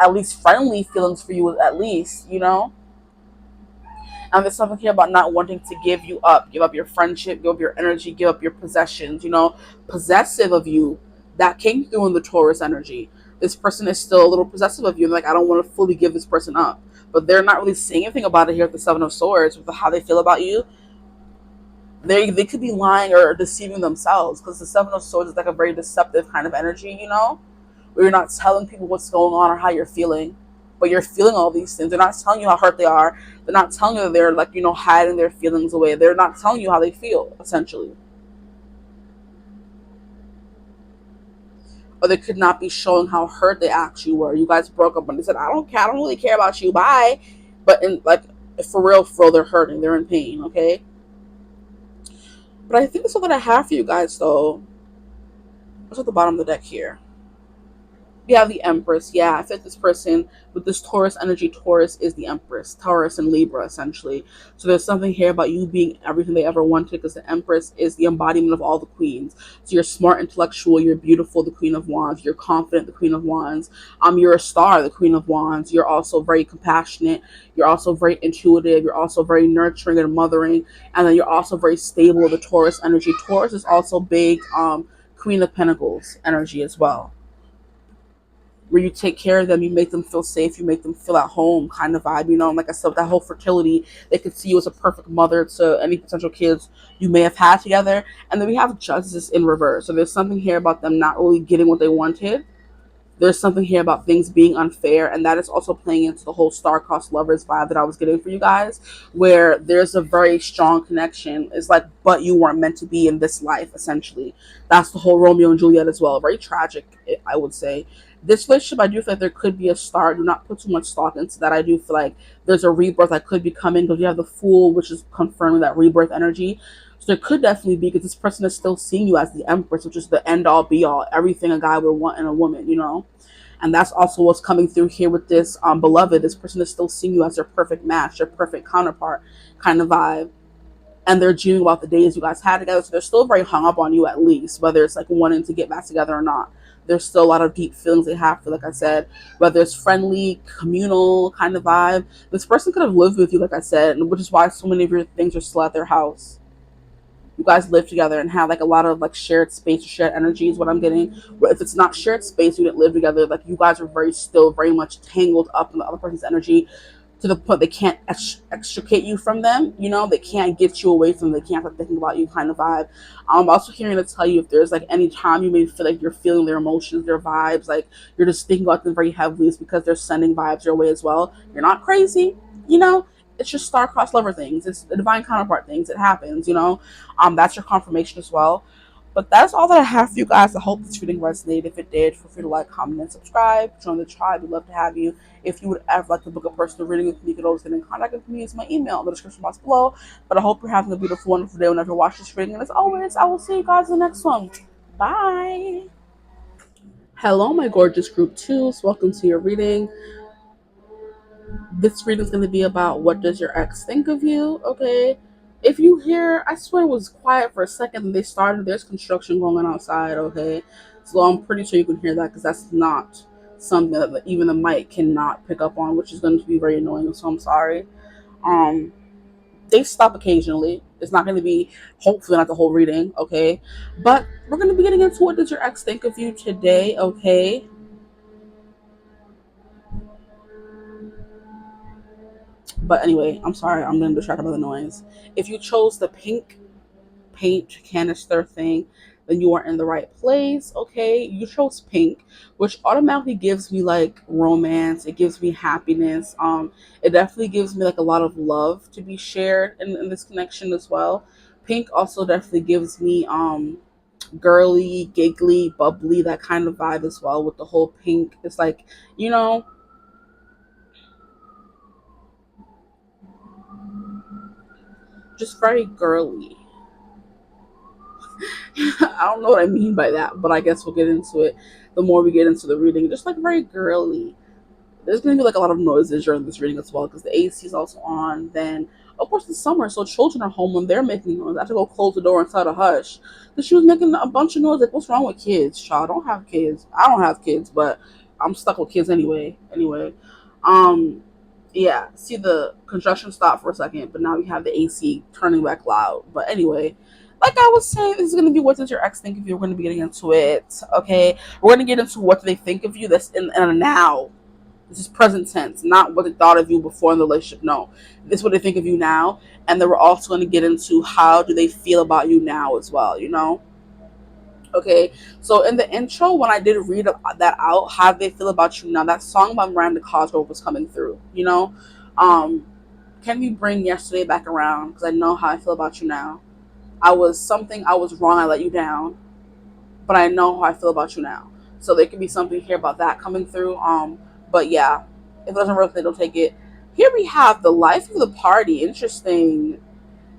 at least friendly feelings for you, at least. And there's something here about not wanting to give up your friendship, give up your energy, give up your possessions, possessive of you. That came through in the Taurus energy. This person is still a little possessive of you. Like, I don't want to fully give this person up. But they're not really saying anything about it here at the Seven of Swords with how they feel about you. They could be lying or deceiving themselves, because the Seven of Swords is like a very deceptive kind of energy, where you're not telling people what's going on or how you're feeling, but you're feeling all these things. They're not telling you how hurt they are. They're not telling you that they're like, hiding their feelings away. They're not telling you how they feel, essentially. Or they could not be showing how hurt they actually were. You guys broke up and they said, I don't care, I don't really care about you, bye. But in like, for real, they're hurting, they're in pain, okay? But I think that's all that I have for you guys, though. What's at the bottom of the deck here? We have the Empress. Yeah, I think this person with this Taurus energy, Taurus is the Empress. Taurus and Libra, essentially. So there's something here about you being everything they ever wanted, because the Empress is the embodiment of all the queens. So you're smart, intellectual, you're beautiful, the Queen of Wands. You're confident, the Queen of Wands. You're a star, the Queen of Wands. You're also very compassionate. You're also very intuitive. You're also very nurturing and mothering. And then you're also very stable, the Taurus energy. Taurus is also big, Queen of Pentacles energy as well, where you take care of them, you make them feel safe, you make them feel at home kind of vibe. And like I said, that whole fertility, they could see you as a perfect mother to any potential kids you may have had together. And then we have Justice in reverse. So there's something here about them not really getting what they wanted. There's something here about things being unfair, and that is also playing into the whole star-crossed lovers vibe that I was getting for you guys, where there's a very strong connection. It's like, but you weren't meant to be in this life, essentially. That's the whole Romeo and Juliet as well. Very tragic, I would say. This relationship, I do feel like there could be a start. Do not put too much stock into that. I do feel like there's a rebirth that could be coming, because you have the Fool, which is confirming that rebirth energy. So there could definitely be, because this person is still seeing you as the Empress, which is the end all be all, everything a guy would want in a woman. And that's also what's coming through here with this beloved. This person is still seeing you as their perfect match, their perfect counterpart kind of vibe. And they're dreaming about the days you guys had together. So they're still very hung up on you, at least, whether it's like wanting to get back together or not. There's still a lot of deep feelings they have for, like I said, whether it's friendly, communal kind of vibe. This person could have lived with you, like I said, which is why so many of your things are still at their house. You guys live together and have like a lot of like shared space, shared energy is what I'm getting. But if it's not shared space, you didn't live together, like you guys are still very much tangled up in the other person's energy, to the point they can't extricate you from them. They can't get you away from them. They can't stop thinking about you kind of vibe. I'm also hearing to tell you, if there's like any time you may feel like you're feeling their emotions, their vibes, like you're just thinking about them very heavily, it's because they're sending vibes your way as well. You're not crazy, you know it's just star-crossed lover things. It's the divine counterpart things. It happens. That's your confirmation as well. But that's all that I have for you guys. I hope this reading resonated. If it did, feel free to like, comment, and subscribe. Join the tribe. We'd love to have you. If you would ever like to book a personal reading with me, you could always get in contact with me. It's my email in the description box below. But I hope you're having a beautiful, wonderful day whenever you watch this reading. And as always, I will see you guys in the next one. Bye. Hello, my gorgeous group twos. Welcome to your reading. This reading is going to be about, what does your ex think of you? Okay. If you hear, I swear it was quiet for a second and they started, there's construction going on outside. Okay. So I'm pretty sure you can hear that, because that's not something that even the mic cannot pick up on, which is going to be very annoying. So I'm sorry. Um, they stop occasionally. It's not going to be, hopefully not the whole reading. Okay. But we're going to be getting into, what does your ex think of you today? Okay. But anyway, I'm sorry, I'm getting distracted by the noise. If you chose the pink paint canister thing, then you are in the right place. Okay, you chose pink, which automatically gives me like romance. It gives me happiness. It definitely gives me like a lot of love to be shared in this connection as well. Pink also definitely gives me girly, giggly, bubbly, that kind of vibe as well. With the whole pink, it's like, you know just very girly. I don't know what I mean by that, but I guess we'll get into it the more we get into the reading. Just like very girly. There's going to be like a lot of noises during this reading as well, because the AC is also on. Then, of course it's summer, so children are home when they're making noise. I have to go close the door and tell the hush. But she was making a bunch of noise. Like, what's wrong with kids, child? I don't have kids. I don't have kids, but I'm stuck with kids anyway. Um, yeah. See, the construction stopped for a second, but now we have the AC turning back loud. But anyway, like I was saying, this is gonna be what does your ex think of you. We're gonna be getting into it. Okay, we're gonna get into what do they think of you. That's in a now. This is present tense, not what they thought of you before in the relationship. No, this is what they think of you now. And then we're also going to get into how do they feel about you now as well, you know? Okay, so in the intro, when I did read that out, how do they feel about you now, that song by Miranda Cosgrove was coming through, you know? Um, can we bring yesterday back around? Because I know how I feel about you now. I was wrong, I let you down, but I know how I feel about you now. So there could be something here about that coming through. But yeah, if it doesn't work, they don't take it. Here we have the life of the party. Interesting.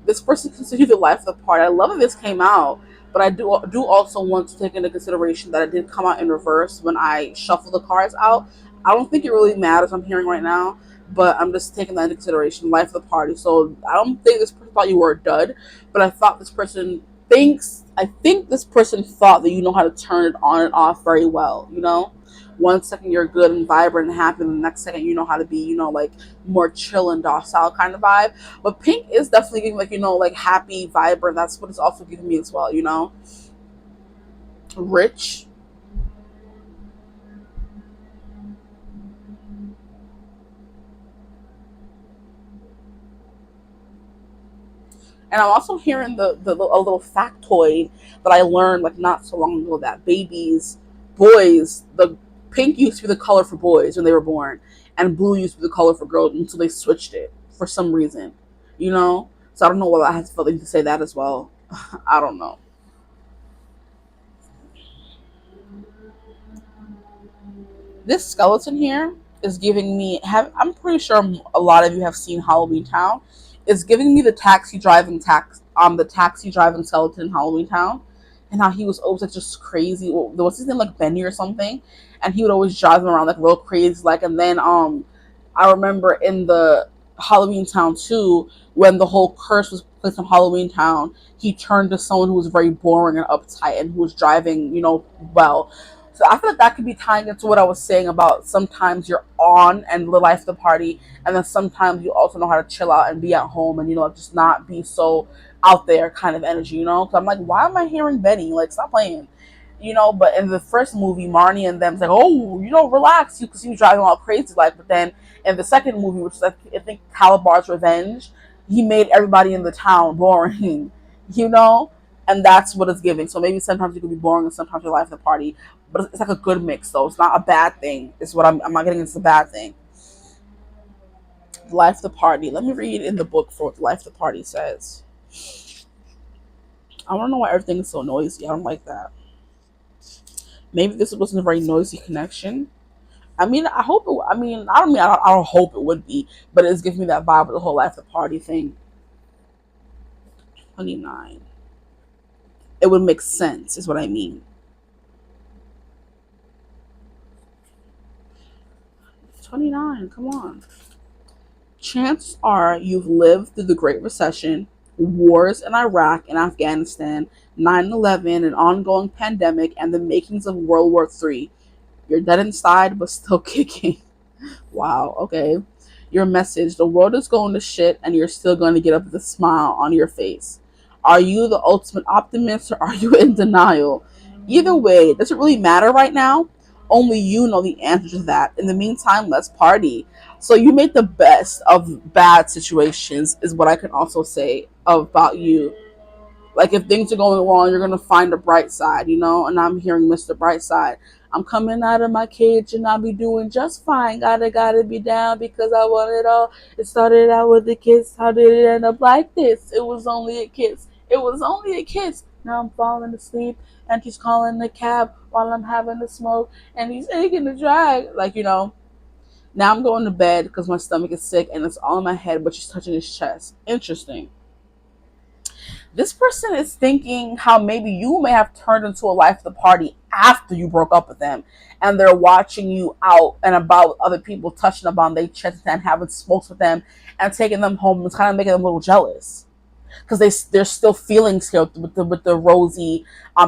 This person considers the life of the party. I love that this came out, but I do also want to take into consideration that it did come out in reverse when I shuffle the cards out. I don't think it really matters. I'm hearing right now, but I'm just taking that into consideration. Life of the party. So I don't think this person thought you were a dud, but I thought this person thinks. I think this person thought that you know how to turn it on and off very well. You know, one second you're good and vibrant and happy, and the next second you know how to be, you know, like more chill and docile kind of vibe. But pink is definitely giving, like, you know, like happy, vibrant. That's what it's also giving me as well, you know? Rich. And I'm also hearing the a little factoid that I learned like not so long ago that boys, the pink used to be the color for boys when they were born, and blue used to be the color for girls until they switched it for some reason, you know? So I don't know whether I have to feel like to say that as well. I don't know. This skeleton here is giving me I'm pretty sure a lot of you have seen Halloween Town. It's giving me the taxi driving skeleton in Halloween Town, and how he was always like just crazy. Well, there was his name like Benny or something, and he would always drive them around like real crazy. Like, and then I remember in the Halloween Town 2, when the whole curse was placed on Halloween Town, he turned to someone who was very boring and uptight and who was driving, you know, well. So I feel like that could be tying into what I was saying about sometimes you're on and the life of the party, and then sometimes you also know how to chill out and be at home and, you know, just not be so out there kind of energy, you know? Because I'm like, why am I hearing Benny? Like, stop playing, you know? But in the first movie, Marnie and them's like, oh, you know, relax, you, because he was driving all crazy, like. But then in the second movie, which is I think Calabar's Revenge, he made everybody in the town boring, you know. And that's what it's giving. So maybe sometimes you can be boring and sometimes your life of the party, but it's like a good mix though. It's not a bad thing. It's what I'm not getting into the bad thing. Life of the party. Let me read in the book for what life of the party says. I want to know why everything is so noisy. I don't like that. Maybe this wasn't a very noisy connection. I mean, I hope it. I mean, I don't hope it would be, but it's giving me that vibe of the whole life of the party thing. 29. It would make sense, is what I mean. 29. Come on. Chances are you've lived through the Great Recession, wars in Iraq and Afghanistan, 9/11, an ongoing pandemic, and the makings of World War III. You're dead inside, but still kicking. Wow, okay. Your message: the world is going to shit, and you're still going to get up with a smile on your face. Are you the ultimate optimist, or are you in denial? Either way, does it really matter right now? Only you know the answer to that. In the meantime, let's party. So you make the best of bad situations, is what I can also say about you. Like, if things are going wrong, you're gonna find a bright side, you know. And I'm hearing Mr. Brightside. I'm coming out of my cage and I'll be doing just fine. Gotta be down because I want it all. It started out with a kiss. How did it end up like this? It was only a kiss. It was only a kiss. Now I'm falling asleep and she's calling the cab while I'm having a smoke and he's taking the drag. Like, you know. Now I'm going to bed because my stomach is sick and it's all in my head, but she's touching his chest. Interesting. This person is thinking how maybe you may have turned into a life of the party after you broke up with them, and they're watching you out and about with other people, touching up on their chest and having smokes with them and taking them home. It's kind of making them a little jealous because there's still feelings here with the rosy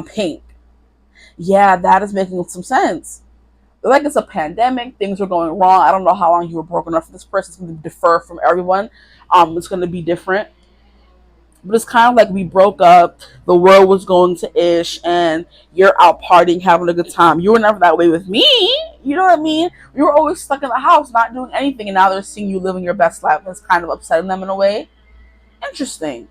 pink. Yeah, that is making some sense. Like it's a pandemic, things are going wrong. I don't know how long you were broken up for this person. It's going to differ from everyone. It's going to be different. But it's kind of like we broke up, the world was going to ish, and you're out partying, having a good time. You were never that way with me. You know what I mean? You were always stuck in the house, not doing anything, and now they're seeing you living your best life, and it's kind of upsetting them in a way. Interesting.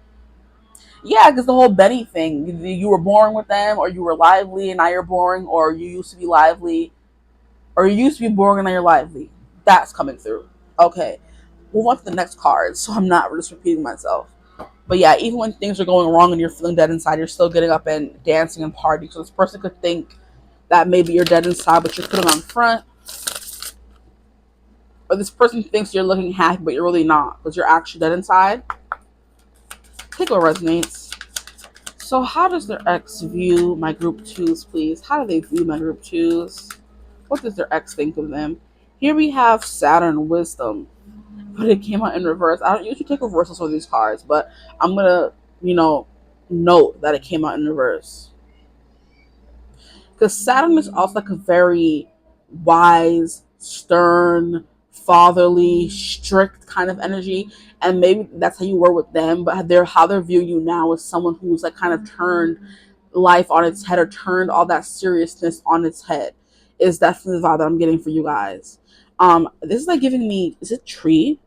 Yeah, because the whole Benny thing, you were boring with them, or you were lively, and now you're boring, or you used to be lively, or you used to be boring, and now you're lively. That's coming through. Okay. Move on to the next card, so I'm not just repeating myself. But yeah, even when things are going wrong and you're feeling dead inside, you're still getting up and dancing and partying. So this person could think that maybe you're dead inside, but you're putting on front. Or this person thinks you're looking happy, but you're really not, because you're actually dead inside. Take what resonates. So how does their ex view my group twos, please? How do they view my group twos? What does their ex think of them? Here we have Saturn Wisdom, but it came out in reverse. I don't usually take reversals for these cards, but I'm gonna, note that it came out in reverse. Because Saturn is also like a very wise, stern, fatherly, strict kind of energy, and maybe that's how you were with them. But how they view you now is someone who's like kind of turned life on its head, or turned all that seriousness on its head. Is definitely the vibe that I'm getting for you guys. This is like giving me, is it tree?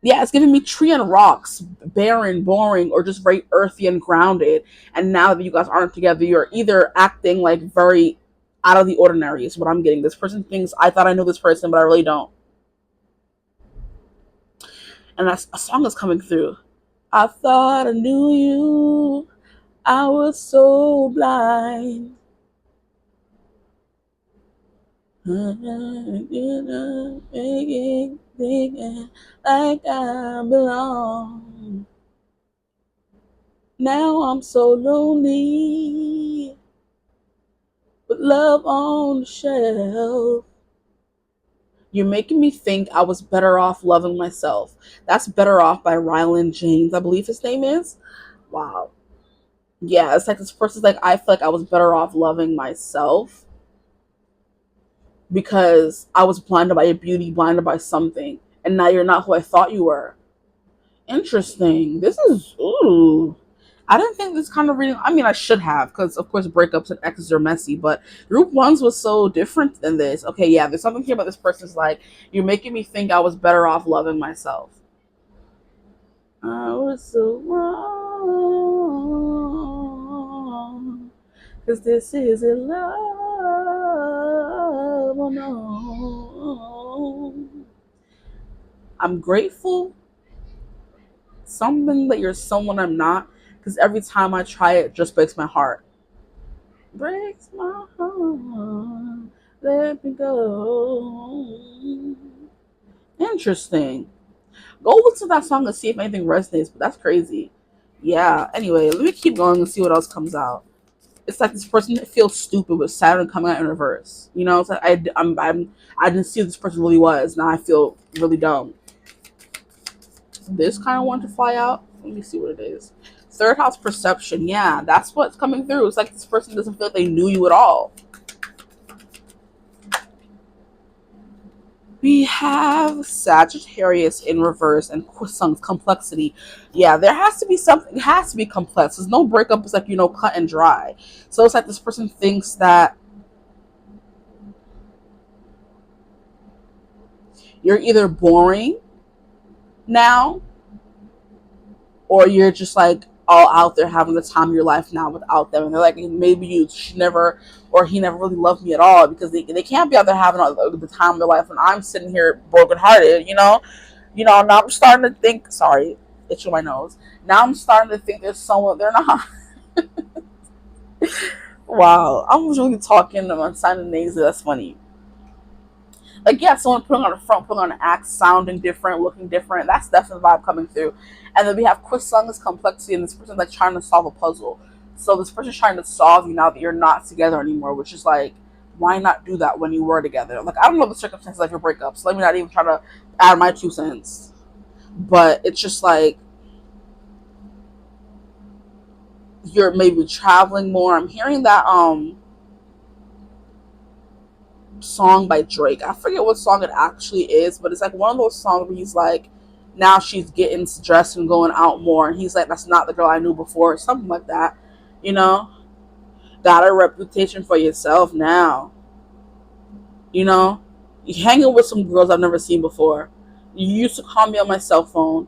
Yeah, it's giving me tree and rocks, barren, boring, or just very earthy and grounded. And now that you guys aren't together, you're either acting like very out of the ordinary, is what I'm getting. This person thinks, I thought I knew this person, but I really don't. And that's a song is coming through. I thought I knew you. I was so blind. Thinking like I belong. Now I'm so lonely, with love on the shelf. You're making me think I was better off loving myself. That's Better Off by Ryland James, I believe his name is. Wow. Yeah, it's like this person's like, I feel like I was better off loving myself because I was blinded by your beauty, blinded by something, and now you're not who I thought you were. Interesting. This is, ooh. I didn't think this kind of reading, I mean, I should have, because of course breakups and exes are messy, but group ones was so different than this. Okay, yeah, there's something here about this person's like, you're making me think I was better off loving myself. I was so wrong, because this isn't love, oh no. I'm grateful something that you're someone I'm not, because every time I try it just breaks my heart. Breaks my heart. Let me go. Interesting. Go listen to that song and see if anything resonates, but that's crazy. Yeah, anyway, let me keep going and see what else comes out. It's like this person feels stupid with Saturn coming out in reverse. It's like I didn't see who this person really was. Now I feel really dumb. This kind of want to fly out. Let me see what it is. Third house perception. Yeah, that's what's coming through. It's like this person doesn't feel like they knew you at all. We have Sagittarius in reverse and some complexity. Yeah, there has to be something. It has to be complex. There's no breakup is like, cut and dry. So it's like this person thinks that you're either boring now, or you're just like all out there having the time of your life now without them, and they're like, maybe you should never, or he never really loved me at all, because they can't be out there having all the time of their life when I'm sitting here brokenhearted. Now I'm starting to think, sorry, itching my nose, now I'm starting to think there's someone they're not. Wow, I'm really talking, I'm sounding nasally. That's funny. Like, yeah, someone putting on a front, putting on an act, sounding different, looking different. That's definitely the vibe coming through. And then we have Chris Sung's complexity, and this person's like trying to solve a puzzle. So this person's trying to solve you now that you're not together anymore, which is like, why not do that when you were together? Like, I don't know the circumstances of your breakup, so let me not even try to add my 2 cents. But it's just like, you're maybe traveling more. I'm hearing that song by Drake. I forget what song it actually is, but it's like one of those songs where he's like, now she's getting dressed and going out more, and he's like, that's not the girl I knew before, something like that. You know, got a reputation for yourself now. You know, you hanging with some girls I've never seen before. You used to call me on my cell phone.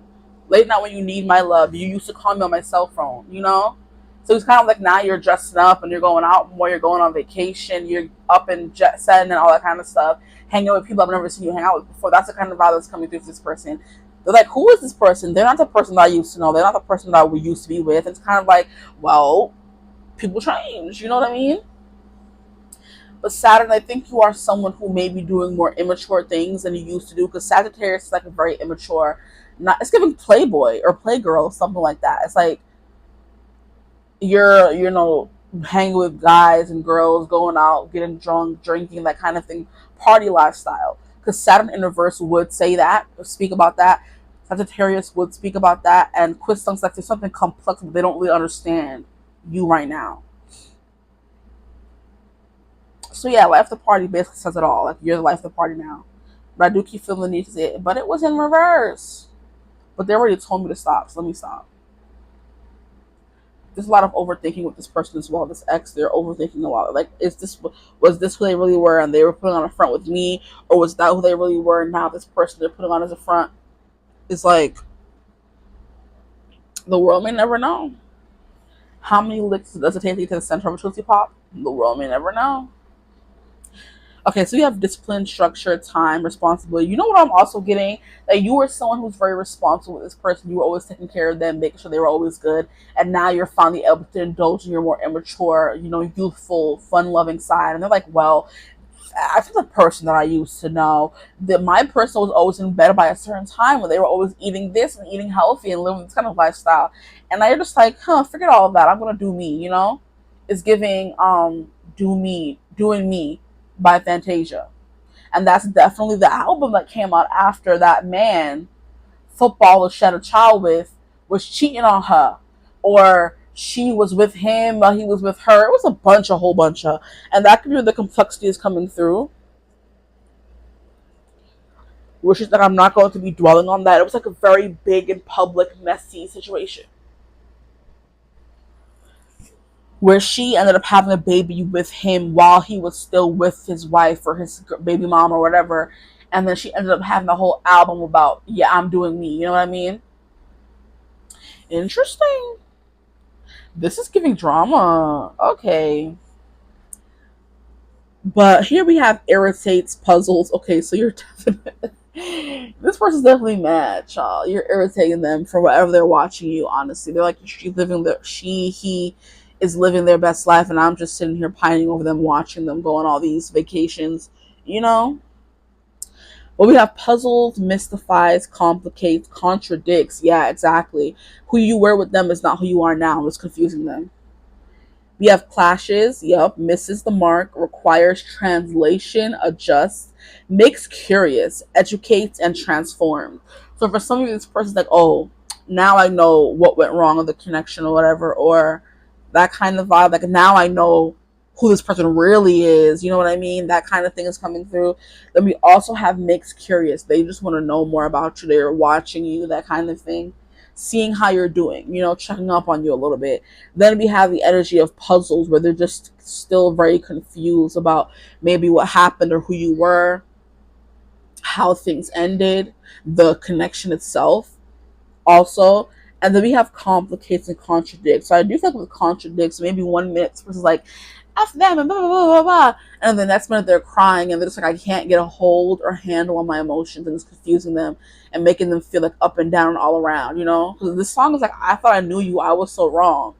Late night when you need my love, you used to call me on my cell phone, you know? So it's kind of like now you're dressing up and you're going out more, you're going on vacation, you're up and jet setting and all that kind of stuff, hanging with people I've never seen you hang out with before. That's the kind of vibe that's coming through this person. They're like, who is this person? They're not the person that I used to know. They're not the person that we used to be with. It's kind of like, well, people change, you know what I mean? But Saturn, I think you are someone who may be doing more immature things than you used to do, because Sagittarius is like a very immature, not, it's giving playboy or playgirl, something like that. It's like you're, you know, hanging with guys and girls, going out, getting drunk, drinking, that kind of thing, party lifestyle. Because Saturn in reverse would say that, or speak about that. Sagittarius would speak about that, and Quiz sounds like there's something complex, but they don't really understand you right now. So yeah, life of the party basically says it all. Like, you're the life of the party now. But I do keep feeling the need to say it. But it was in reverse. But they already told me to stop, so let me stop. There's a lot of overthinking with this person as well. This ex, they're overthinking a lot. Like, was this who they really were and they were putting on a front with me? Or was that who they really were and now this person they're putting on as a front is like, the world may never know. How many licks does it take to get to the center of a Tootsie Pop? The world may never know. Okay, so you have discipline, structure, time, responsibility. You know what I'm also getting? That you were someone who's very responsible with this person. You were always taking care of them, making sure they were always good. And now you're finally able to indulge in your more immature, you know, youthful, fun-loving side. And they're like, well, I feel the person that I used to know, that my person was always in bed by a certain time when they were always eating this and eating healthy and living this kind of lifestyle. And now you're just like, forget all of that. I'm going to do me, you know? It's giving doing me by Fantasia. And that's definitely the album that came out after that man, footballer she had a child with, was cheating on her. Or she was with him while he was with her. It was a whole bunch of. And that could be where the complexity is coming through. Which is that I'm not going to be dwelling on that. It was like a very big and public, messy situation, where she ended up having a baby with him while he was still with his wife or his baby mom or whatever. And then she ended up having a whole album about, yeah, I'm doing me. You know what I mean? Interesting. This is giving drama. Okay. But here we have irritates, puzzles. Okay, so you're definitely. This person's definitely mad, child. You're irritating them for whatever they're watching you, honestly. They're like, he is living their best life, and I'm just sitting here pining over them, watching them go on all these vacations, you know? But we have puzzles, mystifies, complicates, contradicts. Yeah, exactly. Who you were with them is not who you are now. It's confusing them. We have clashes. Yep. Misses the mark. Requires translation. Adjusts. Makes curious. Educates and transforms. So for some of you, this person's like, oh, now I know what went wrong with the connection or whatever, or that kind of vibe. Like, now I know who this person really is. You know what I mean? That kind of thing is coming through. Then we also have makes curious. They just want to know more about you. They're watching you, that kind of thing. Seeing how you're doing, you know, checking up on you a little bit. Then we have the energy of puzzles, where they're just still very confused about maybe what happened or who you were, how things ended, the connection itself also. And then we have complicates and contradicts. So I do think with contradicts, maybe 1 minute this person's like, F them and blah, blah, blah, blah, blah. And the next minute they're crying and they're just like, I can't get a hold or handle on my emotions, and it's confusing them and making them feel like up and down all around, you know? Because this song is like, I thought I knew you, I was so wrong.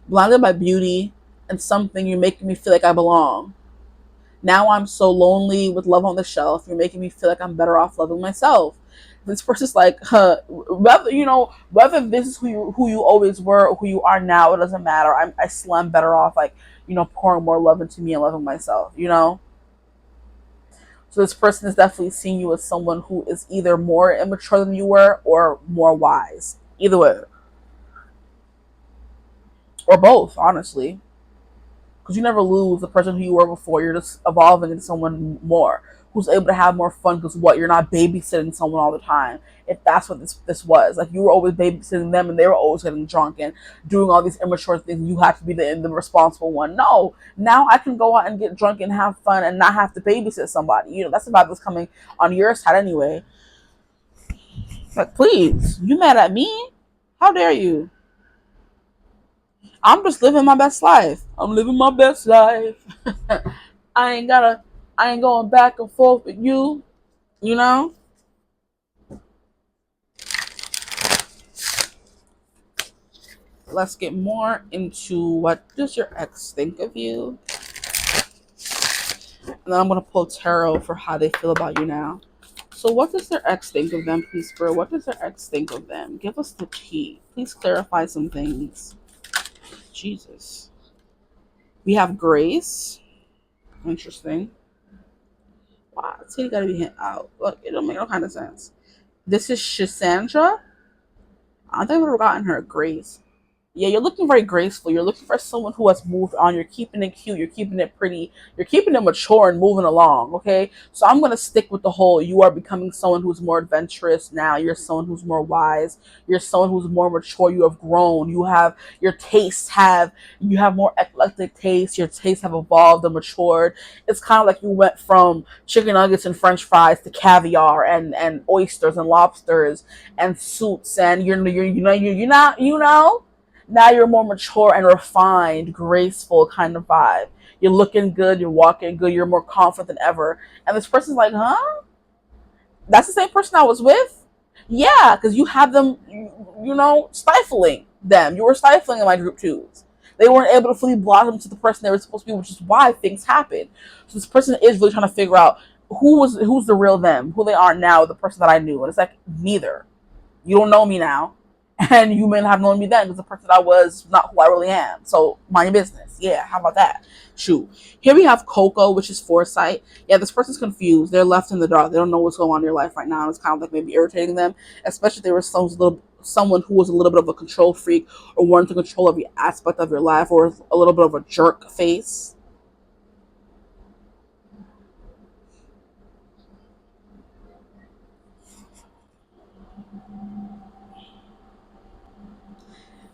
Blinded by beauty and something, you're making me feel like I belong. Now I'm so lonely with love on the shelf, you're making me feel like I'm better off loving myself. This person's like, whether whether this is who you always were or who you are now, it doesn't matter. I still am better off, like, pouring more love into me and loving myself. So this person is definitely seeing you as someone who is either more immature than you were or more wise. Either way, or both, honestly, because you never lose the person who you were before. You're just evolving into someone more who's able to have more fun, because you're not babysitting someone all the time. If that's what this was, like, you were always babysitting them and they were always getting drunk and doing all these immature things, you have to be the responsible one. No, now I can go out and get drunk and have fun and not have to babysit somebody. That's about this coming on your side anyway. Like, please, you mad at me? How dare you? I'm just living my best life. I'm living my best life. I ain't going back and forth with you, you know? Let's get more into what does your ex think of you? And then I'm going to pull tarot for how they feel about you now. So what does their ex think of them, please, Spirit? What does their ex think of them? Give us the tea. Please clarify some things. Jesus. We have Grace. Interesting. Wow, titty gotta be hit out. Look, it don't make no kind of sense. This is Shisandra. I don't think I've ever gotten her. Grace. Yeah, you're looking very graceful. You're looking for someone who has moved on. You're keeping it cute. You're keeping it pretty. You're keeping it mature and moving along, okay? So I'm going to stick with the whole, you are becoming someone who's more adventurous now. You're someone who's more wise. You're someone who's more mature. You have grown. Your tastes you have more eclectic tastes. Your tastes have evolved and matured. It's kind of like you went from chicken nuggets and french fries to caviar and oysters and lobsters and suits, and now you're more mature and refined, graceful kind of vibe. You're looking good, you're walking good, you're more confident than ever. And this person's like, huh? That's the same person I was with? Yeah, because you had them, stifling them. You were stifling in my group twos. They weren't able to fully blossom to the person they were supposed to be, which is why things happen. So this person is really trying to figure out who's the real them, who they are now, the person that I knew. And it's like, neither. You don't know me now. And you may not have known me then, because the person I was not who I really am. So mind your business. Yeah, how about that? Shoot. Here we have Coco, which is foresight. Yeah, this person's confused. They're left in the dark. They don't know what's going on in your life right now. It's kind of like maybe irritating them, especially if there was someone who was a little bit of a control freak or wanted to control every aspect of your life, or a little bit of a jerk face.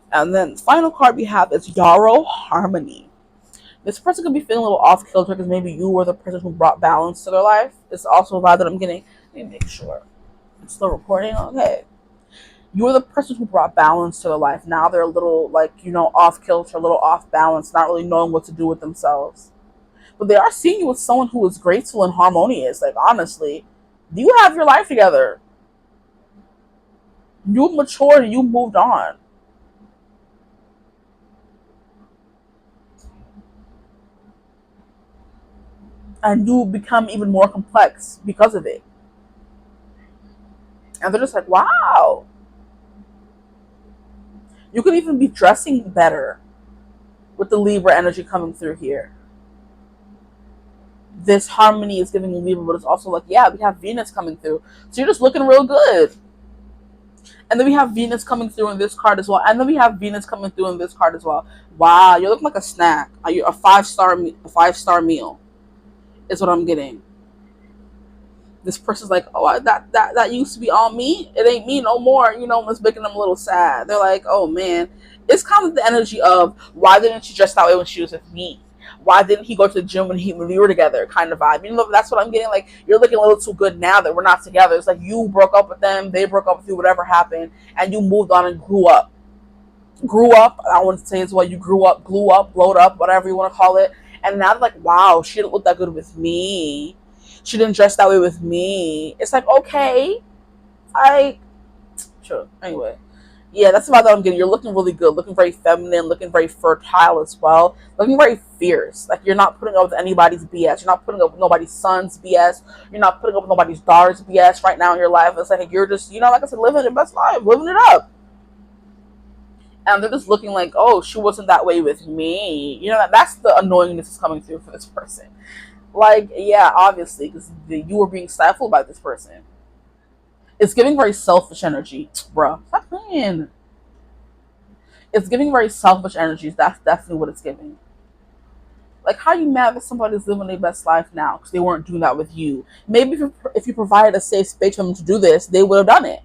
And then the final card we have is Yarrow Harmony. This person could be feeling a little off kilter because maybe you were the person who brought balance to their life. It's also a vibe that I'm getting. Let me make sure. It's still recording? Okay. You were the person who brought balance to their life. Now they're a little, like, off kilter, a little off balance, not really knowing what to do with themselves. But they are seeing you as someone who is graceful and harmonious. Like, honestly, you have your life together. You've matured and you've moved on. And you become even more complex because of it. And they're just like, wow. You could even be dressing better with the Libra energy coming through here. This harmony is giving Libra, but it's also like, yeah, we have Venus coming through. So you're just looking real good. And then we have Venus coming through in this card as well. And then we have Venus coming through in this card as well. Wow, you're looking like a snack. Are you a five-star meal is what I'm getting. This person's like, oh, that used to be all me. It ain't me no more. It's making them a little sad. They're like, oh man. It's kind of the energy of, why didn't she dress that way when she was with me? Why didn't he go to the gym when we were together? Kind of vibe. That's what I'm getting. Like, you're looking a little too good now that we're not together. It's like you broke up with them, they broke up with you, whatever happened, and you moved on and grew up. I want to say as well, you grew up, glue up, blowed up, whatever you want to call it. And now they're like, wow, she didn't look that good with me. She didn't dress that way with me. It's like, okay. Sure. Anyway. Yeah, that's about that I'm getting. You're looking really good, looking very feminine, looking very fertile as well, looking very fierce. Like you're not putting up with anybody's BS. You're not putting up with nobody's son's BS. You're not putting up with nobody's daughter's BS right now in your life. It's like you're just, like I said, living your best life, living it up. And they're just looking like, oh, she wasn't that way with me. That's the annoyingness that's coming through for this person. Like, yeah, obviously, because you were being stifled by this person. It's giving very selfish energy, bruh. Stop playing. It's giving very selfish energies. That's definitely what it's giving. Like, how you mad that somebody's living their best life now because they weren't doing that with you? Maybe if you provided a safe space for them to do this, they would have done it.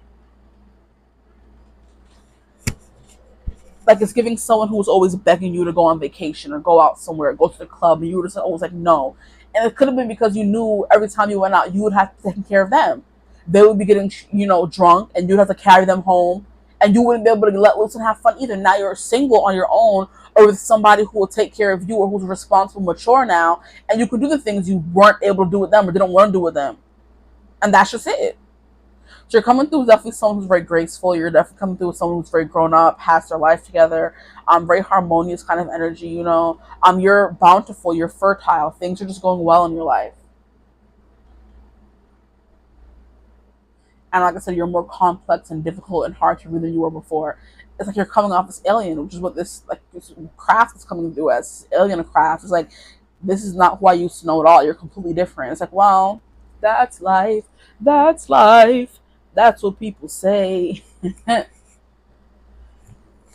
Like, it's giving someone who was always begging you to go on vacation or go out somewhere, go to the club, and you were just always like, no. And it could have been because you knew every time you went out, you would have to take care of them. They would be getting, drunk, and you'd have to carry them home, and you wouldn't be able to let loose and have fun either. Now you're single on your own, or with somebody who will take care of you, or who's responsible, mature now, and you can do the things you weren't able to do with them or didn't want to do with them. And that's just it. So you're coming through with definitely someone who's very graceful. You're definitely coming through with someone who's very grown up, has their life together, very harmonious kind of energy, You're bountiful, you're fertile. Things are just going well in your life. And like I said, you're more complex and difficult and hard to read than you were before. It's like you're coming off as alien, which is what this craft is coming through as, alien craft. It's like, this is not who I used to know at all. You're completely different. It's like, well, that's life. That's life. That's what people say.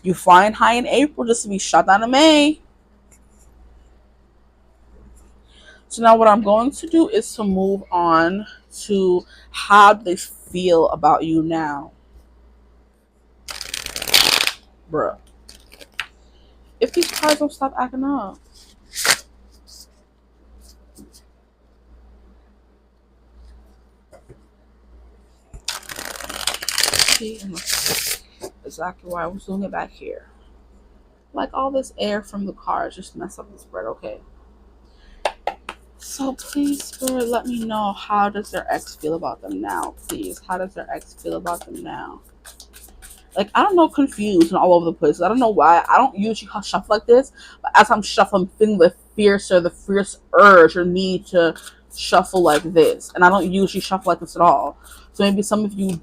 You flying high in April just to be shot down in May. So now what I'm going to do is to move on to how they feel about you now. Bruh. If these cards don't stop acting up. See, exactly why I was doing it back here. Like all this air from the cards just mess up the spread, okay? So please, Spirit, let me know, how does their ex feel about them now, please? How does their ex feel about them now? Like, I don't know, confused and all over the place. I don't know why. I don't usually shuffle like this, but as I'm shuffling, I'm feeling the fierce urge or need to shuffle like this. And I don't usually shuffle like this at all. So maybe some of you,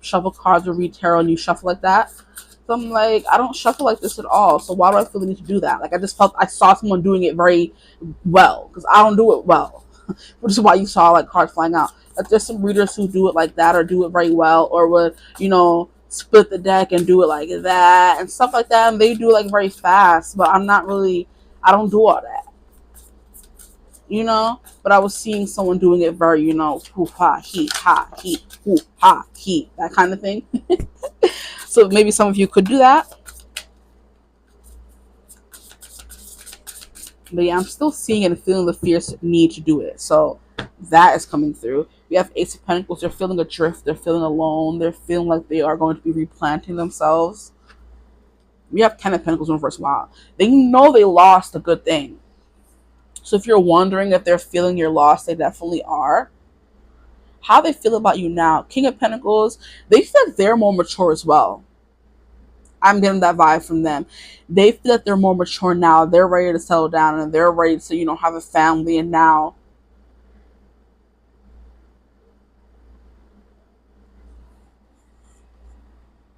shuffle cards or read tarot and you shuffle like that. So I'm like, I don't shuffle like this at all. So why do I feel the need to do that? Like, I just felt I saw someone doing it very well, because I don't do it well, which is why you saw like cards flying out. Like, there's some readers who do it like that or do it very well, or would, split the deck and do it like that and stuff like that. And they do it like very fast, but I don't do all that. But I was seeing someone doing it very, hoo ha he ha he hoo ha he, that kind of thing. So maybe some of you could do that. But yeah, I'm still seeing and feeling the fierce need to do it. So that is coming through. We have Ace of Pentacles. They're feeling adrift. They're feeling alone. They're feeling like they are going to be replanting themselves. We have Ten of Pentacles in reverse. Wow. They know they lost a good thing. So if you're wondering if they're feeling your loss, they definitely are. How they feel about you now. King of Pentacles. They feel like they're more mature as well. I'm getting that vibe from them. They feel that they're more mature now. They're ready to settle down and they're ready to, have a family. And now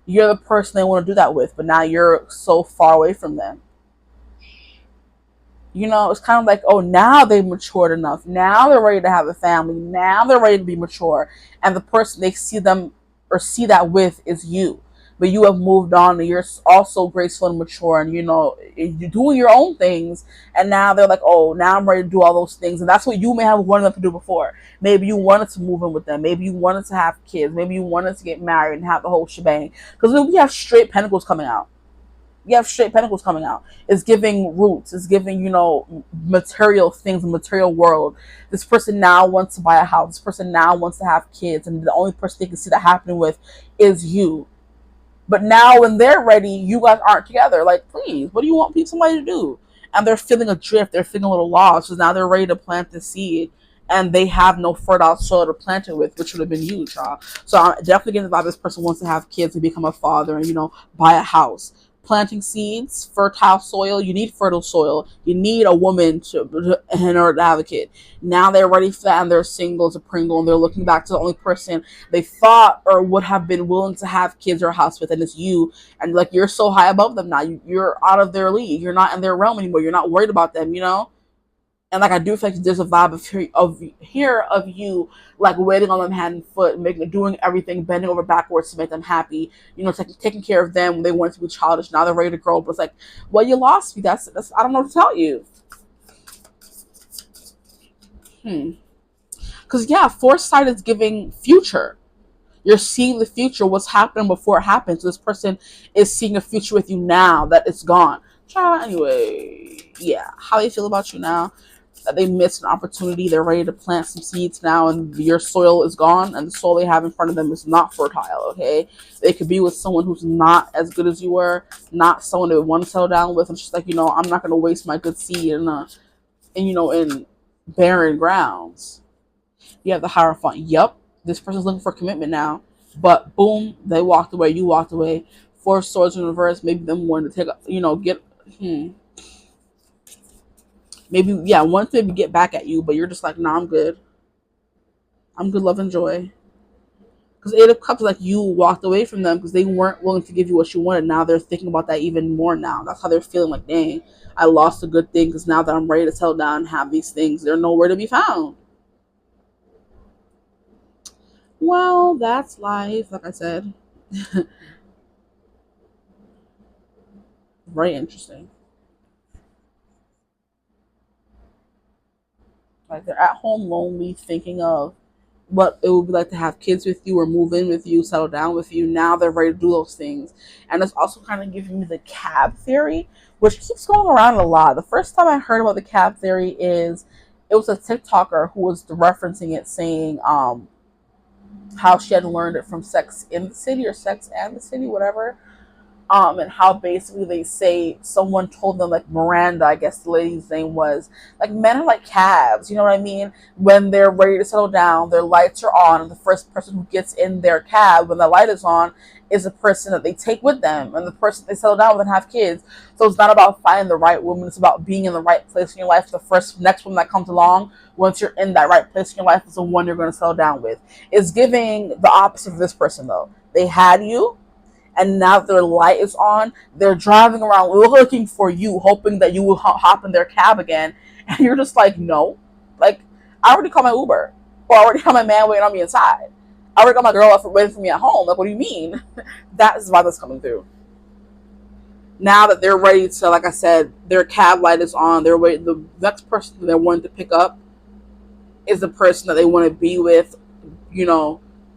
you're the person they want to do that with, but now you're so far away from them. It's kind of like, oh, now they've matured enough. Now they're ready to have a family. Now they're ready to be mature. And the person they see them or see that with is you. But you have moved on and you're also graceful and mature and, you're doing your own things. And now they're like, oh, now I'm ready to do all those things. And that's what you may have wanted them to do before. Maybe you wanted to move in with them. Maybe you wanted to have kids. Maybe you wanted to get married and have the whole shebang. Because we have straight pentacles coming out. It's giving roots. It's giving, material things, the material world. This person now wants to buy a house. This person now wants to have kids. And the only person they can see that happening with is you. But now when they're ready, you guys aren't together. Like, please, what do you want somebody to do? And they're feeling adrift. They're feeling a little lost. So now they're ready to plant the seed and they have no fertile soil to plant it with, which would have been you, child. So I'm definitely getting the vibe this person wants to have kids and become a father and, buy a house. Planting seeds, fertile soil. You need fertile soil. You need a woman in order to have a kid. Now they're ready for that and they're single as a Pringle and they're looking back to the only person they thought or would have been willing to have kids or a house with, and it's you. And like, you're so high above them now. You're out of their league. You're not in their realm anymore. You're not worried about them. And like, I do feel like there's a vibe of you like waiting on them hand and foot, doing everything, bending over backwards to make them happy. Taking care of them when they wanted to be childish. Now they're ready to grow, but it's like, well, you lost me. That's I don't know what to tell you. Because yeah, foresight is giving future. You're seeing the future, what's happening before it happens. So this person is seeing a future with you now that it's gone. Child, anyway, yeah. How they feel about you now? They missed an opportunity. They're ready to plant some seeds now, and your soil is gone, and the soil they have in front of them is not fertile. Okay, they could be with someone who's not as good as you were, not someone they would want to settle down with. And just like, I'm not going to waste my good seed in barren grounds. You have the Hierophant. Yep, this person's looking for commitment now, but boom, they walked away. You walked away. Four Swords in reverse. Maybe them wanting to get. Maybe, yeah, want to get back at you, but you're just like, nah, I'm good. I'm good, love and joy. Because Eight of Cups, like, you walked away from them because they weren't willing to give you what you wanted. Now they're thinking about that even more now. That's how they're feeling, like, dang, I lost a good thing because now that I'm ready to settle down and have these things, they're nowhere to be found. Well, that's life, like I said. Very interesting. Like, they're at home lonely, thinking of what it would be like to have kids with you or move in with you, settle down with you. Now they're ready to do those things. And it's also kind of giving me the cab theory, which keeps going around a lot. The first time I heard about the cab theory is it was a TikToker who was referencing it, saying how she had learned it from Sex in the City or Sex and the City, whatever. And how basically they say someone told them, like Miranda, I guess the lady's name was, like, men are like cabs, you know what I mean? When they're ready to settle down, their lights are on, and the first person who gets in their cab when the light is on is the person that they take with them, and the person they settle down with and have kids. So it's not about finding the right woman, it's about being in the right place in your life. The next woman that comes along, once you're in that right place in your life, is the one you're going to settle down with. It's giving the opposite of this person, though. They had you, and now their light is on, they're driving around looking for you, hoping that you will hop in their cab again, and you're just like, no. Like, I already called my Uber, or I already got my man waiting on me inside. I already got my girl waiting for me at home. Like, what do you mean? That is why that's coming through. Now that they're ready to, like I said, their cab light is on, they're waiting. The next person they're wanting to pick up is the person that they want to be with,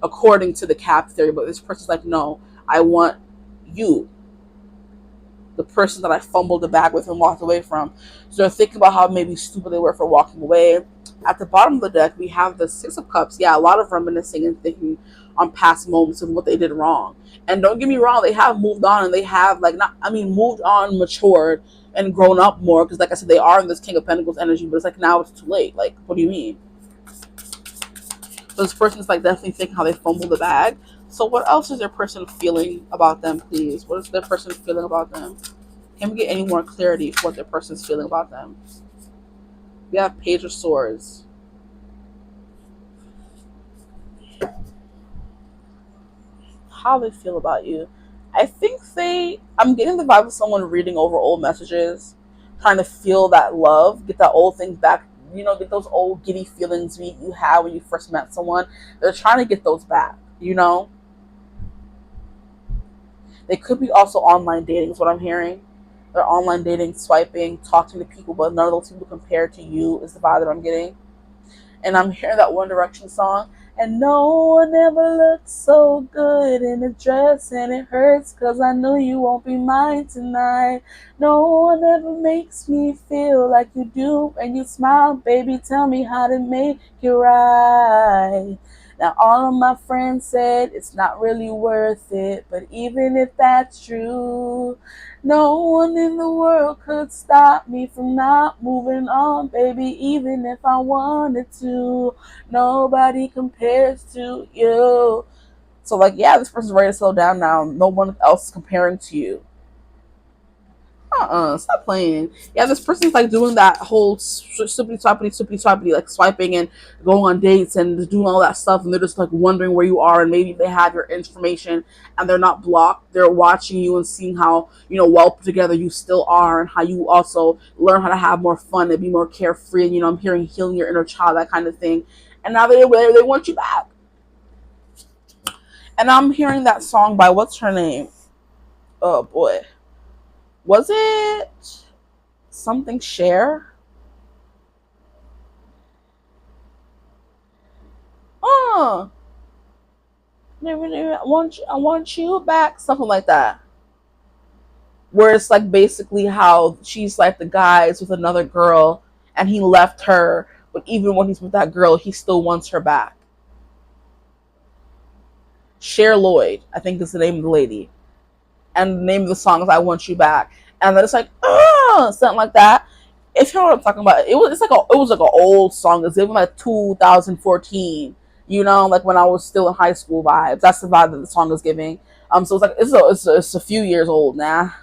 according to the cab theory. But this person's like, no, I want you, the person that I fumbled the bag with and walked away from. So they're thinking about how maybe stupid they were for walking away. At the bottom of the deck, we have the Six of Cups. Yeah, a lot of reminiscing and thinking on past moments of what they did wrong. And don't get me wrong, they have moved on, and they have, moved on, matured, and grown up more. Because, like I said, they are in this King of Pentacles energy, but it's like, now it's too late. Like, what do you mean? So this person's like definitely thinking how they fumbled the bag. So what else is their person feeling about them, please? What is their person feeling about them? Can we get any more clarity for what their person's feeling about them? We have Page of Swords. How they feel about you. I think I'm getting the vibe of someone reading over old messages, trying to feel that love, get that old thing back, get those old giddy feelings you had when you first met someone. They're trying to get those back. They could be also online dating is what I'm hearing. They're online dating, swiping, talking to people, but none of those people compared to you is the vibe that I'm getting. And I'm hearing that One Direction song. And no one ever looked so good in a dress, and it hurts because I know you won't be mine tonight. No one ever makes me feel like you do when you smile, baby. Tell me how to make it right. Now, all of my friends said it's not really worth it, but even if that's true, no one in the world could stop me from not moving on, baby, even if I wanted to. Nobody compares to you. So, like, yeah, this person's ready to slow down now. No one else is comparing to you. Stop playing. Yeah, this person's like doing that whole swippity swappity, like swiping and going on dates and doing all that stuff, and they're just like wondering where you are, and maybe they have your information and they're not blocked. They're watching you and seeing how, well put together you still are, and how you also learn how to have more fun and be more carefree. And I'm hearing healing your inner child, that kind of thing. And now they want you back. And I'm hearing that song by, what's her name? Oh boy, was it something Cher? Oh, I want you back, something like that. Where it's like basically how she's like the guy's with another girl and he left her, but even when he's with that girl, he still wants her back. Cher Lloyd, I think is the name of the lady, and the name of the song is "I Want You Back," and then it's like, something like that. If you know what I'm talking about, it was like an old song. It's even like 2014. Like when I was still in high school vibes. That's the vibe that the song is giving. So it's like it's a few years old now.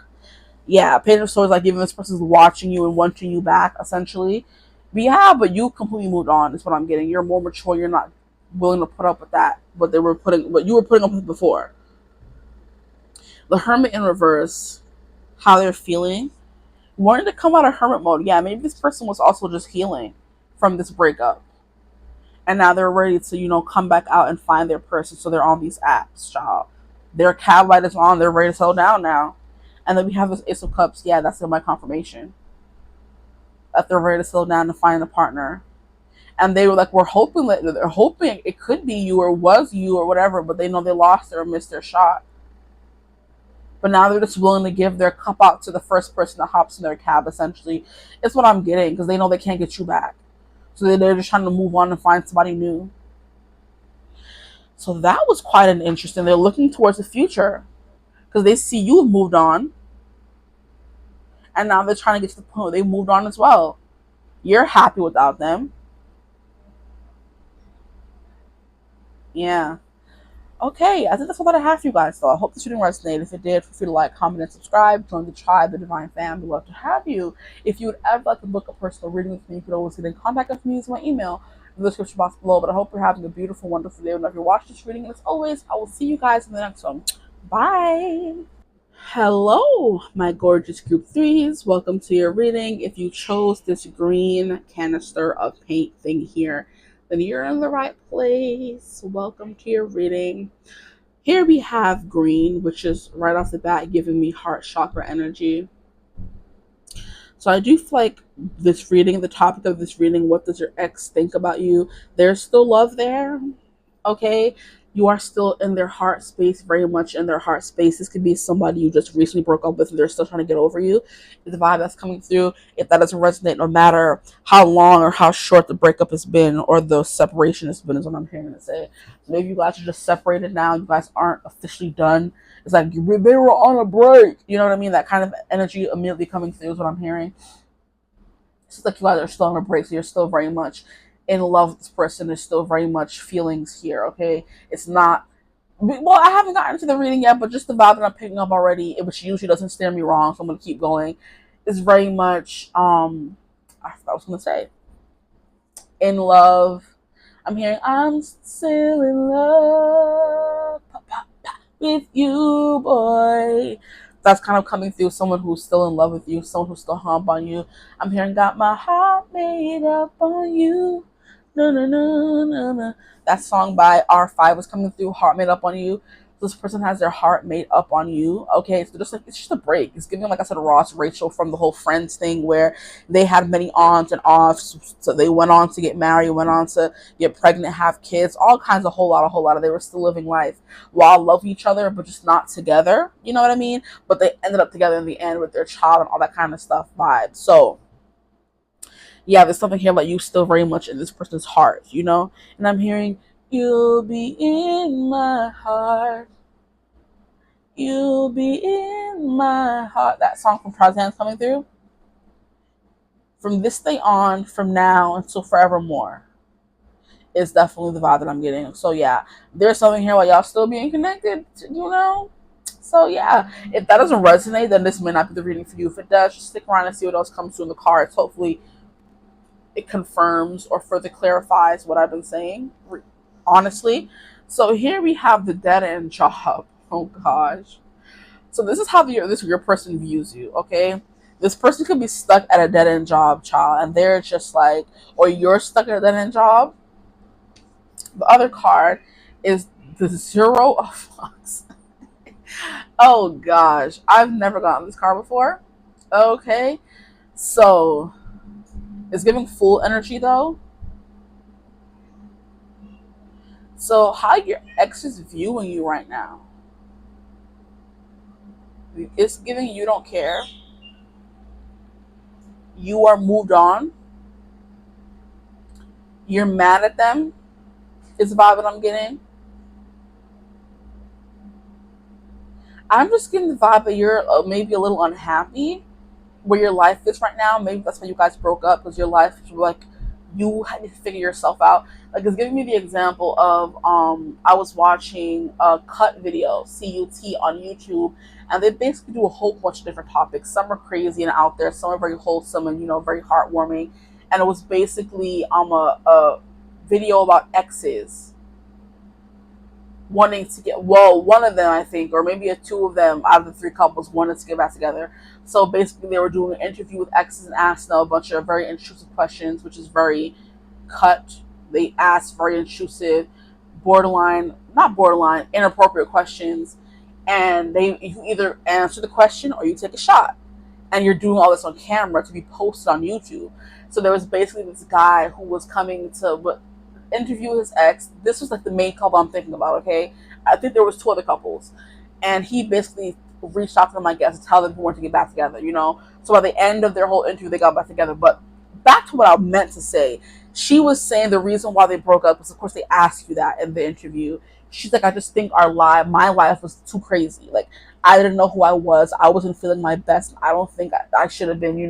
Yeah, Page of Swords, like, even this person's watching you and wanting you back, essentially. But yeah, but you completely moved on. Is what I'm getting. You're more mature. You're not willing to put up with that. What you were putting up with before. The Hermit in reverse. How they're feeling. Wanting to come out of hermit mode. Yeah, maybe this person was also just healing from this breakup, and now they're ready to come back out and find their person. So they're on these apps, child. Their cab light is on. They're ready to settle down now. And then we have this Ace of Cups. Yeah, that's in my confirmation. That they're ready to settle down and find a partner. And they were like, they're hoping it could be you or was you or whatever, but they know they lost or missed their shot. But now they're just willing to give their cup out to the first person that hops in their cab, essentially. It's what I'm getting, because they know they can't get you back. So they're just trying to move on and find somebody new. So that was quite an interesting. They're looking towards the future because they see you have moved on, and now they're trying to get to the point where they moved on as well. You're happy without them. Yeah. Okay, I think that's all that I have for you guys, though. I hope this reading resonated. If it did, feel free to like, comment, and subscribe. Join the tribe, the Divine Fam. We'd love to have you. If you would ever like to book a personal reading with me, you could always get in contact with me using my email in the description box below. But I hope you're having a beautiful, wonderful day whenever you watch this reading. And as always, I will see you guys in the next one. Bye. Hello, my gorgeous group threes. Welcome to your reading. If you chose this green canister of paint thing here, then you're in the right place. Welcome to your reading. Here we have green, which is right off the bat giving me heart chakra energy. So I do feel like this reading, the topic of this reading, what does your ex think about you? There's still love there. Okay, you are still in their heart space, very much in their heart space. This could be somebody you just recently broke up with and they're still trying to get over you. The vibe that's coming through, if that doesn't resonate, no matter how long or how short the breakup has been or the separation has been, is what I'm hearing to say. So maybe you guys are just separated now. You guys aren't officially done. It's like they were on a break. You know what I mean? That kind of energy immediately coming through is what I'm hearing. It's just like you guys are still on a break, so you're still very much in love with this person. There's still very much feelings here, okay? It's not, well, I haven't gotten to the reading yet, but just the vibe that I'm picking up already, which usually doesn't steer me wrong, so I'm going to keep going, is very much, I forgot what I was going to say, in love. I'm hearing, I'm still in love with you, boy. That's kind of coming through someone who's still in love with you, someone who's still hung up on you. I'm hearing, got my heart made up on you. No, no, no, no, no. That song by R5 was coming through, heart made up on you. This person has their heart made up on you. Okay, so just like it's just a break. It's giving, like I said, Ross, Rachel from the whole Friends thing where they had many ons and offs. So they went on to get married, went on to get pregnant, have kids, all kinds of whole lot of. They were still living life while loving each other, but just not together. You know what I mean? But they ended up together in the end with their child and all that kind of stuff. Vibe. So yeah, there's something here about you still very much in this person's heart, And I'm hearing You'll be in my heart. You'll be in my heart. That song from Tarzan's coming through. From this day on, from now until forevermore, is definitely the vibe that I'm getting. So yeah, there's something here while y'all still being connected, you know? So yeah, if that doesn't resonate, then this may not be the reading for you. If it does, just stick around and see what else comes through in the cards. Hopefully it confirms or further clarifies what I've been saying, honestly. So here we have the dead end job. Oh gosh. So this is how your person views you, okay? This person could be stuck at a dead end job, child, and they're just like, or you're stuck at a dead end job. The other card is the Zero of Fucks. Oh gosh, I've never gotten this card before. Okay, so it's giving full energy though. So how your ex is viewing you right now? It's giving you don't care. You are moved on. You're mad at them. Is the vibe that I'm getting. I'm just getting the vibe that you're maybe a little unhappy where your life is right now. Maybe that's why you guys broke up, because your life is like you had to figure yourself out. Like it's giving me the example of I was watching a cut video, CUT on YouTube, and they basically do a whole bunch of different topics. Some are crazy and out there, some are very wholesome and very heartwarming. And it was basically a video about exes wanting to get, well, one of them I think, or maybe two of them out of the three couples wanted to get back together. So basically they were doing an interview with exes and asked them a bunch of very intrusive questions, which is very cut. They asked very intrusive, borderline, not borderline, inappropriate questions. And you either answer the question or you take a shot. And you're doing all this on camera to be posted on YouTube. So there was basically this guy who was coming to interview his ex. This was like the main couple I'm thinking about, okay? I think there was two other couples. And he basically reached out to them, I guess, to tell them he wanted to get back together. So by the end of their whole interview, they got back together. But back to what I meant to say. She was saying the reason why they broke up was, of course, they asked you that in the interview. She's like, I just think my life was too crazy. Like, I didn't know who I was. I wasn't feeling my best. I don't think I should have been,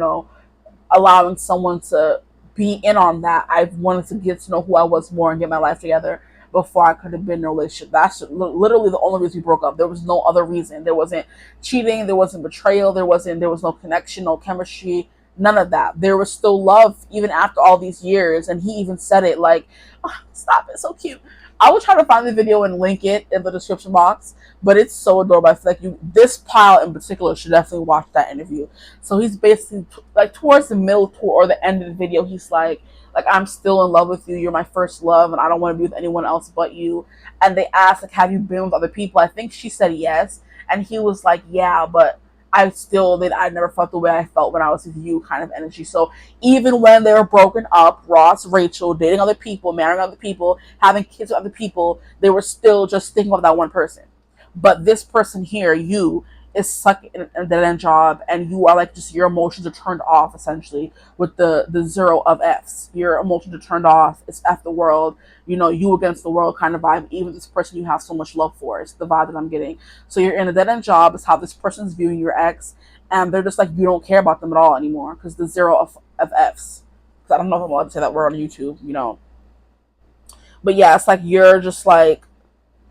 allowing someone to be in on that. I wanted to get to know who I was more and get my life together before I could have been in a relationship. That's literally the only reason we broke up. There was no other reason. There wasn't cheating. There wasn't betrayal. There was no connection, no chemistry, none of that. There was still love even after all these years. And he even said it like, oh, stop it, so cute. I will try to find the video and link it in the description box, but it's so adorable. I feel like this pile in particular should definitely watch that interview. So he's basically like towards the middle or the end of the video, he's like I'm still in love with you. You're my first love, and I don't want to be with anyone else but you. And they asked like, have you been with other people? I think she said yes, and he was like, yeah, but I never felt the way I felt when I was with you, kind of energy. So even when they were broken up, Ross, Rachel, dating other people, marrying other people, having kids with other people, they were still just thinking of that one person. But this person here, you, is stuck in a dead end job, and you are like, just your emotions are turned off essentially with the zero of F's. Your emotions are turned off. It's F the world, you against the world kind of vibe. Even this person you have so much love for is the vibe that I'm getting. So you're in a dead end job. Is how this person's viewing your ex, and they're just like, you don't care about them at all anymore because the zero of F's. Because I don't know if I'm allowed to say that word on YouTube. But yeah, it's like you're just like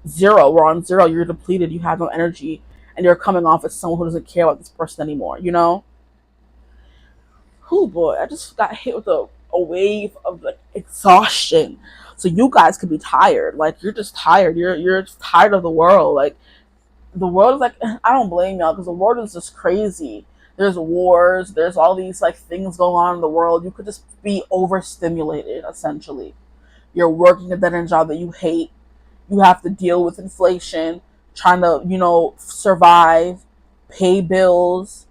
zero. We're on zero. You're depleted. You have no energy, and you're coming off as someone who doesn't care about this person anymore. Oh boy, I just got hit with a wave of like exhaustion. So you guys could be tired. Like you're just tired. You're just tired of the world. Like the world is like, I don't blame y'all because the world is just crazy. There's wars. There's all these like things going on in the world. You could just be overstimulated essentially. You're working a dead end job that you hate. You have to deal with inflation, trying to, survive, pay bills.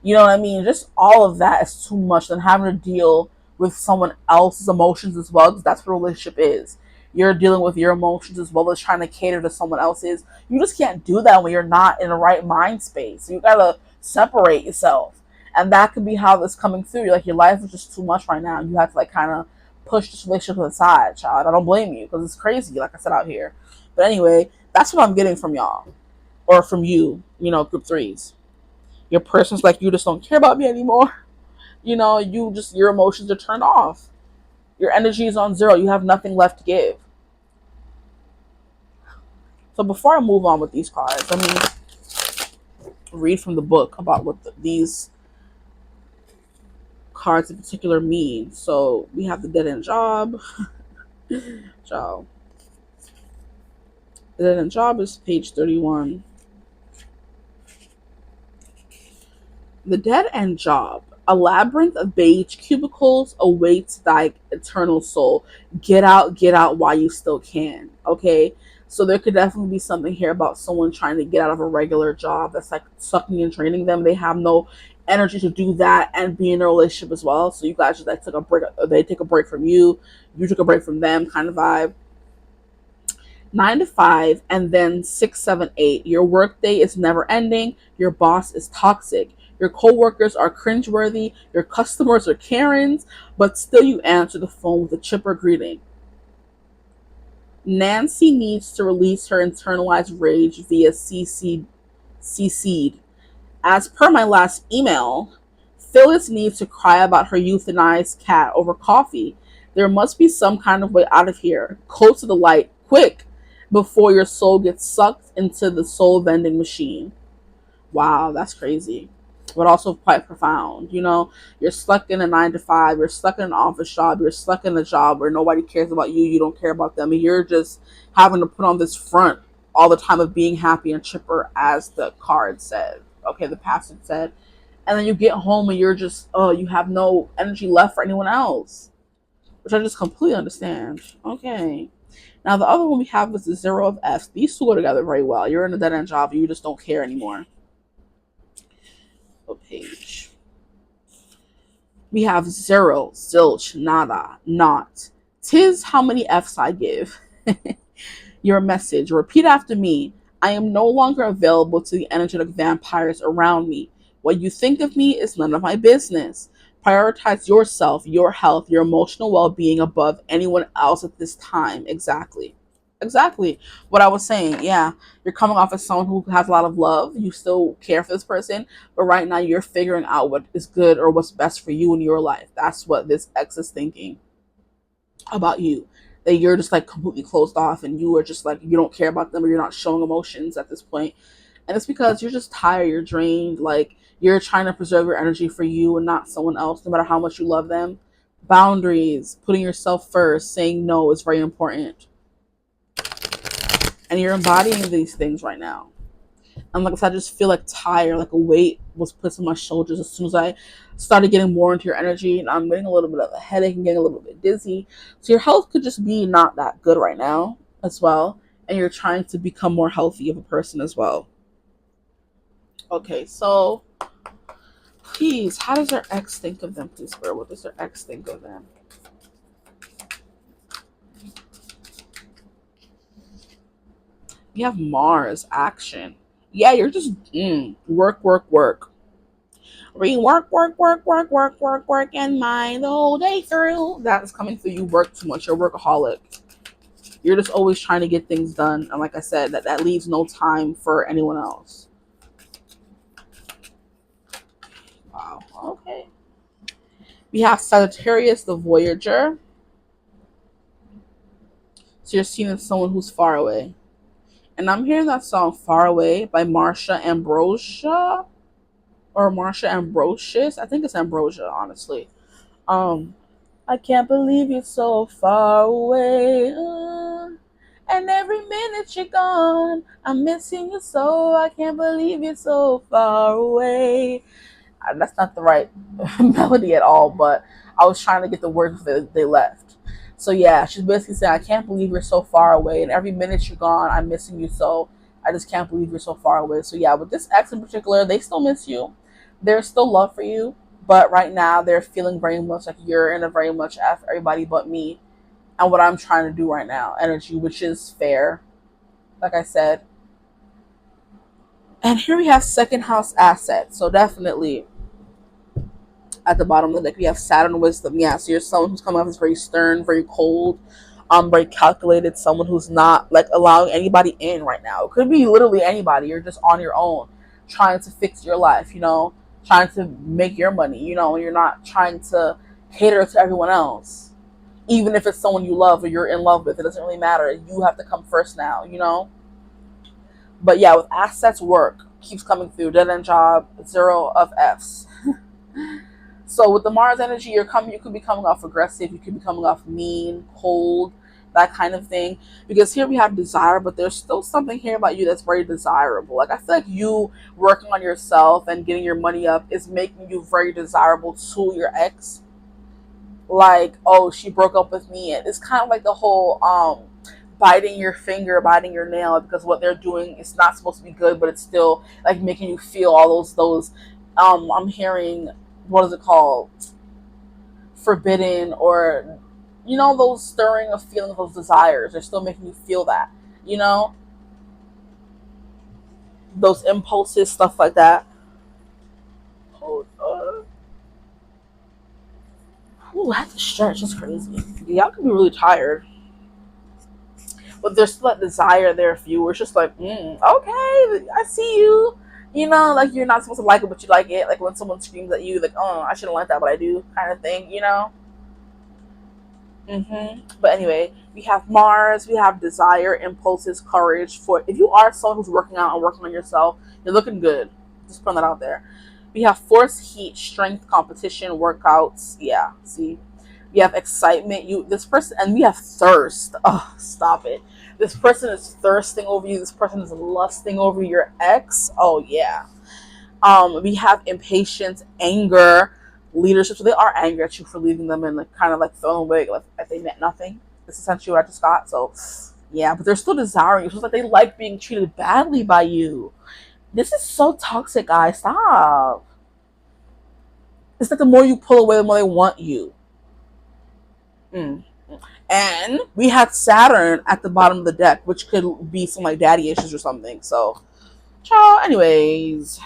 You know what I mean? Just all of that is too much than having to deal with someone else's emotions as well, because that's what a relationship is. You're dealing with your emotions as well as trying to cater to someone else's. You just can't do that when you're not in the right mind space. You gotta separate yourself. And that could be how this coming through. Like your life is just too much right now. You have to like kind of push this relationship aside, child. I don't blame you because it's crazy, like I said out here. But anyway, that's what I'm getting from y'all or from you, group threes. Your person's like, you just don't care about me anymore. Your emotions are turned off. Your energy is on zero. You have nothing left to give. So before I move on with these cards, let me read from the book about what these cards in particular mean. So we have the dead end job. Child. The dead end job is page 31. The dead end job. A labyrinth of beige cubicles awaits thy eternal soul. Get out while you still can. Okay? So there could definitely be something here about someone trying to get out of a regular job that's like sucking and draining them. They have no energy to do that and be in a relationship as well. So you guys just like took a break. They take a break from you. You took a break from them, kind of vibe. 9 to 5, and then 6, 7, 8. Your workday is never ending. Your boss is toxic. Your coworkers are cringeworthy. Your customers are Karens, but still you answer the phone with a chipper greeting. Nancy needs to release her internalized rage via CC'd. As per my last email, Phyllis needs to cry about her euthanized cat over coffee. There must be some kind of way out of here. Close to the light, quick, before your soul gets sucked into the soul vending machine. Wow, that's crazy. But also quite profound. You're stuck in a 9 to 5. You're stuck in an office job. You're stuck in a job where nobody cares about you. You don't care about them. And you're just having to put on this front all the time of being happy and chipper, as the card said. Okay, the passage said. And then you get home and you're just, you have no energy left for anyone else. Which I just completely understand. Okay. Now the other one we have is the 0 of F's. These two go together very well. You're in a dead end job. You just don't care anymore. What page? We have 0, zilch, nada, not. 'Tis how many F's I give. Your message. Repeat after me. I am no longer available to the energetic vampires around me. What you think of me is none of my business. Prioritize yourself, your health, your emotional well-being above anyone else at this time. Exactly what I was saying. Yeah, you're coming off as someone who has a lot of love. You still care for this person, but right now you're figuring out what is good or what's best for you in your life. That's what this ex is thinking about you. That you're just like completely closed off and you are just like, you don't care about them, or you're not showing emotions at this point. And it's because you're just tired, you're drained, like you're trying to preserve your energy for you and not someone else, no matter how much you love them. Boundaries, putting yourself first, saying no is very important. And you're embodying these things right now. And like I said, I just feel like tired, like a weight was put on my shoulders as soon as I started getting more into your energy. And I'm getting a little bit of a headache and getting a little bit dizzy. So your health could just be not that good right now as well. And you're trying to become more healthy of a person as well. Okay, so please, how does their ex think of them? Please, Spirit, what does their ex think of them? You have Mars, action. Yeah, you're just work. Work, and mind the whole day through. That is coming through. You work too much. You're a workaholic. You're just always trying to get things done. And like I said, that leaves no time for anyone else. Wow. Okay. We have Sagittarius, the Voyager. So you're seeing someone who's far away. And I'm hearing that song Far Away by Marsha Ambrosia. Or Marsha Ambrosius. I think it's Ambrosia, honestly. I can't believe you're so far away. And every minute you're gone, I'm missing you so. I can't believe you're so far away. That's not the right melody at all, but I was trying to get the words that they left. So yeah, she's basically saying, I can't believe you're so far away, and every minute you're gone, I'm missing you so. I just can't believe you're so far away. So yeah, with this ex in particular, they still miss you. There's still love for you, but right now they're feeling very much like you're in a very much F everybody but me and what I'm trying to do right now energy, which is fair, like I said. And here we have second house assets. So definitely At the bottom of the deck, we have Saturn wisdom. Yeah, so you're someone who's coming off as very stern, very cold, very calculated, someone who's not like allowing anybody in right now. It could be literally anybody. You're just on your own, trying to fix your life, trying to make your money, you're not trying to cater to everyone else. Even if it's someone you love or you're in love with, it doesn't really matter. You have to come first now. But yeah, with assets, work keeps coming through. Dead end job, 0 of Fs. So with the Mars energy, you could be coming off aggressive, you could be coming off mean, cold, that kind of thing. Because here we have desire, but there's still something here about you that's very desirable. Like I feel like you working on yourself and getting your money up is making you very desirable to your ex. Like, oh, she broke up with me. It's kind of like the whole biting your finger, biting your nail, because what they're doing is not supposed to be good, but it's still like making you feel all those I'm hearing, what is it called, forbidden, or those stirring of feelings, those desires. They're still making you feel that, you know those impulses, stuff like that. Hold on. Ooh, I have to stretch. That's crazy. Y'all can be really tired, but there's still that desire there for you. Where it's just like, okay, I see you. Like you're not supposed to like it, but you like it. Like when someone screams at you, like, oh, I shouldn't like that, but I do, kind of thing. But anyway, we have Mars, we have desire, impulses, courage. For if you are someone who's working out and working on yourself, you're looking good. Just putting that out there. We have force, heat, strength, competition, workouts. Yeah, see, we have excitement. This person, and we have thirst. Oh, stop it. This person is thirsting over you. This person is lusting over your ex. Oh yeah. We have impatience, anger, leadership. So they are angry at you for leaving them and like kind of like throwing away like they meant nothing. This is essentially what I just got. So yeah, but they're still desiring you. So it's like they like being treated badly by you. This is so toxic, guys. Stop. It's like the more you pull away, the more they want you. Mm. And we had Saturn at the bottom of the deck, which could be some like daddy issues or something. So, ciao. Anyways,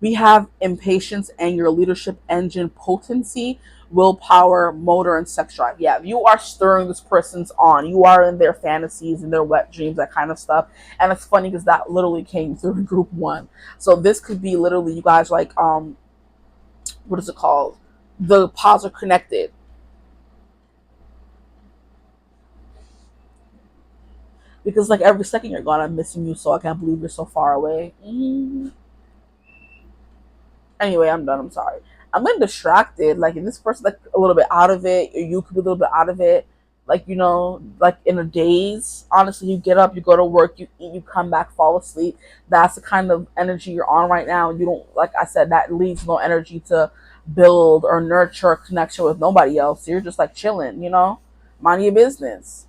we have impatience, anger, leadership, engine, potency, willpower, motor, and sex drive. Yeah, you are stirring this person's on. You are in their fantasies and their wet dreams, that kind of stuff. And it's funny because that literally came through in group one. So this could be literally you guys like what is it called? The pods are connected. Because like every second you're gone, I'm missing you, so I can't believe you're so far away. Anyway, I'm done. I'm sorry. I'm getting distracted. Like, if this person like a little bit out of it, or you could be a little bit out of it. Like, like in a daze. Honestly, you get up, you go to work, you eat, you come back, fall asleep. That's the kind of energy you're on right now. You don't, like I said, that leaves no energy to build or nurture a connection with nobody else. You're just like chilling, mind your business,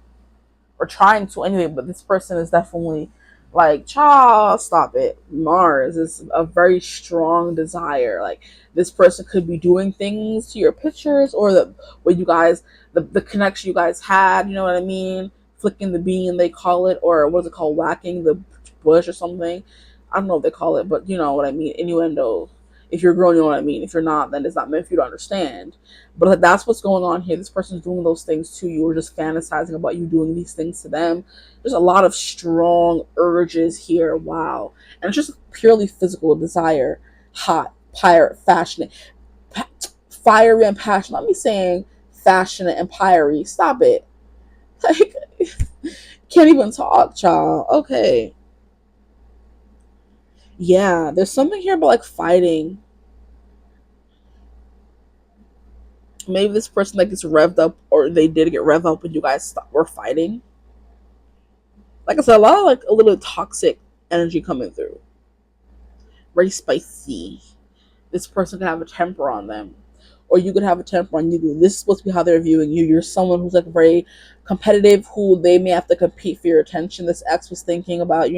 or trying to anyway. But this person is definitely like, child, stop it. Mars is a very strong desire. Like this person could be doing things to your pictures, or the what you guys, the connection you guys had. You know what I mean? Flicking the bean, they call it, or what is it called? Whacking the bush or something. I don't know what they call it, but you know what I mean. Innuendo. If you're grown, you know what I mean. If you're not, then it's not meant for you to understand. But that's what's going on here. This person's doing those things to you, or just fantasizing about you doing these things to them. There's a lot of strong urges here. Wow. And it's just purely physical desire. Hot, pirate, passionate, fiery and passionate. Let me saying passionate and fiery. Stop it. Like, can't even talk, child. Okay. Yeah, there's something here about like fighting. Maybe this person like gets revved up, or they did get revved up when you guys were fighting. Like I said, a lot of like a little toxic energy coming through. Very spicy. This person could have a temper on them, or you could have a temper on you. This is supposed to be how they're viewing you. You're someone who's like very competitive, who they may have to compete for your attention. This ex was thinking about,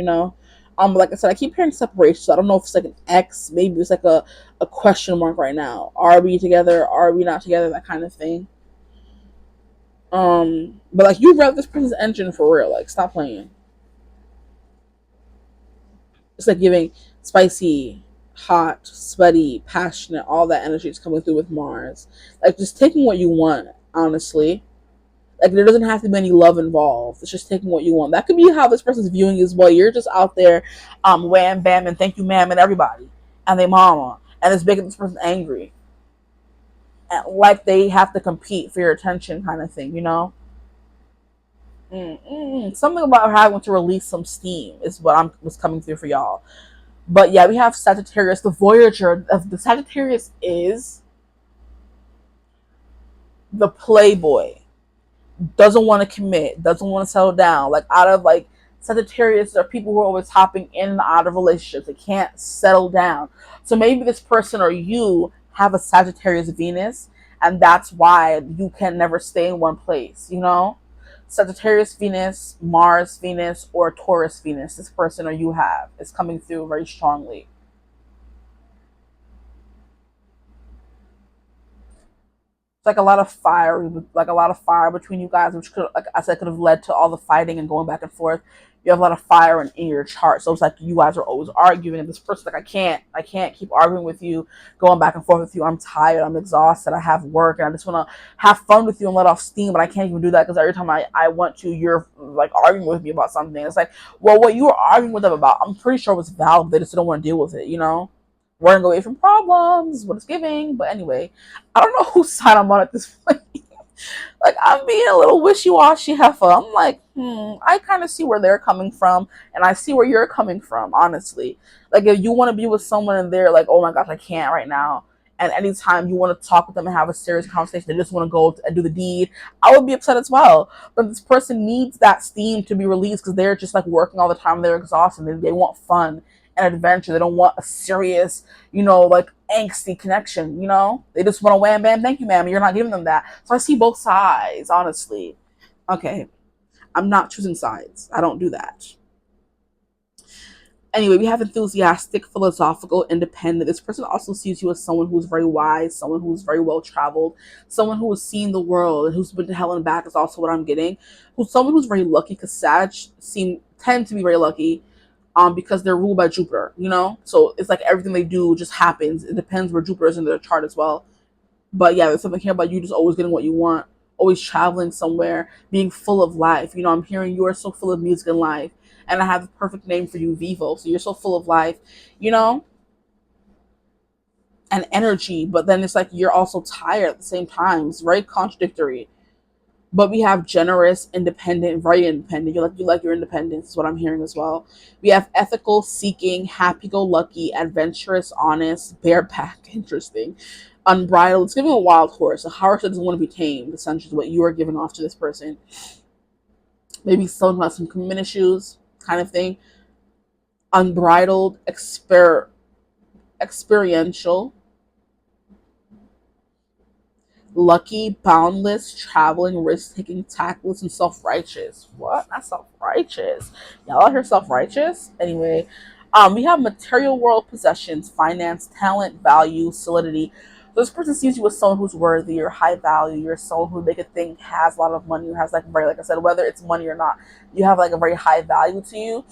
like I said, I keep hearing separation. So I don't know if it's like an ex, maybe it's like a question mark right now. Are we together? Are we not together? That kind of thing. But like you rev this person's engine for real. Like, stop playing. It's like giving spicy. hot, sweaty, passionate, all that energy is coming through with Mars. Like just taking what you want, honestly. Like there doesn't have to be any love involved. It's just taking what you want. That could be how this person's viewing you as well. You're just out there, wham bam and thank you ma'am and everybody and they mama, and it's making this person angry, and like they have to compete for your attention, kind of thing. Something about having to release some steam is what I'm was coming through for y'all. But yeah, we have Sagittarius. The Voyager of the Sagittarius is the playboy. Doesn't want to commit, doesn't want to settle down. Like out of like Sagittarius are people who are always hopping in and out of relationships. They can't settle down. So maybe this person or you have a Sagittarius Venus, and that's why you can never stay in one place. Sagittarius Venus, Mars Venus, or Taurus Venus, this person or you have is coming through very strongly. It's like a lot of fire, like a lot of fire between you guys, which could, like I said, could have led to all the fighting and going back and forth. You have a lot of fire in your chart, so it's like you guys are always arguing. And this person, like, I can't keep arguing with you, going back and forth with you. I'm tired, I'm exhausted, I have work, and I just want to have fun with you and let off steam, but I can't even do that because every time I want to, you're like arguing with me about something. It's like, well, what you were arguing with them about, I'm pretty sure was valid. They just don't want to deal with it. Running away from problems, what it's giving. But anyway, I don't know whose side I'm on at this point. Like I'm being a little wishy-washy heifer. I'm like, I kind of see where they're coming from, and I see where you're coming from, honestly. Like if you want to be with someone and they're like, oh my gosh, I can't right now, and anytime you want to talk with them and have a serious conversation, they just want to go and do the deed, I would be upset as well. But this person needs that steam to be released because they're just like working all the time, they're exhausted, they want fun and adventure. They don't want a serious, like angsty connection. They just want a wham bam, thank you, ma'am. You're not giving them that. So I see both sides, honestly. Okay. I'm not choosing sides. I don't do that. Anyway, we have enthusiastic, philosophical, independent. This person also sees you as someone who's very wise, someone who's very well traveled, someone who has seen the world and who's been to hell and back is also what I'm getting. Someone who's very lucky, because Sag tend to be very lucky, because they're ruled by Jupiter. So it's like everything they do just happens. It depends where Jupiter is in their chart as well. But yeah, there's something here about you just always getting what you want, always traveling somewhere, being full of life. I'm hearing you're so full of music and life. And I have the perfect name for you, Vivo. So you're so full of life, you know, and energy. But then it's like you're also tired at the same time. It's very contradictory. But we have generous, independent, very independent. You like your independence, is what I'm hearing as well. We have ethical, seeking, happy-go-lucky, adventurous, honest, bareback, interesting, unbridled. It's giving a wild horse, a horse that doesn't want to be tamed. Essentially, is what you are giving off to this person. Maybe someone who has some commitment issues, kind of thing. Unbridled, experiential, lucky, boundless, traveling, risk-taking, tactless, and self-righteous. What? Not self-righteous. Y'all out here self-righteous? Anyway, we have material world possessions, finance, talent, value, solidity. So this person sees you as someone who's worthy or high value. You're someone who they could think has a lot of money, or has like very, like I said, whether it's money or not, you have like a very high value to you.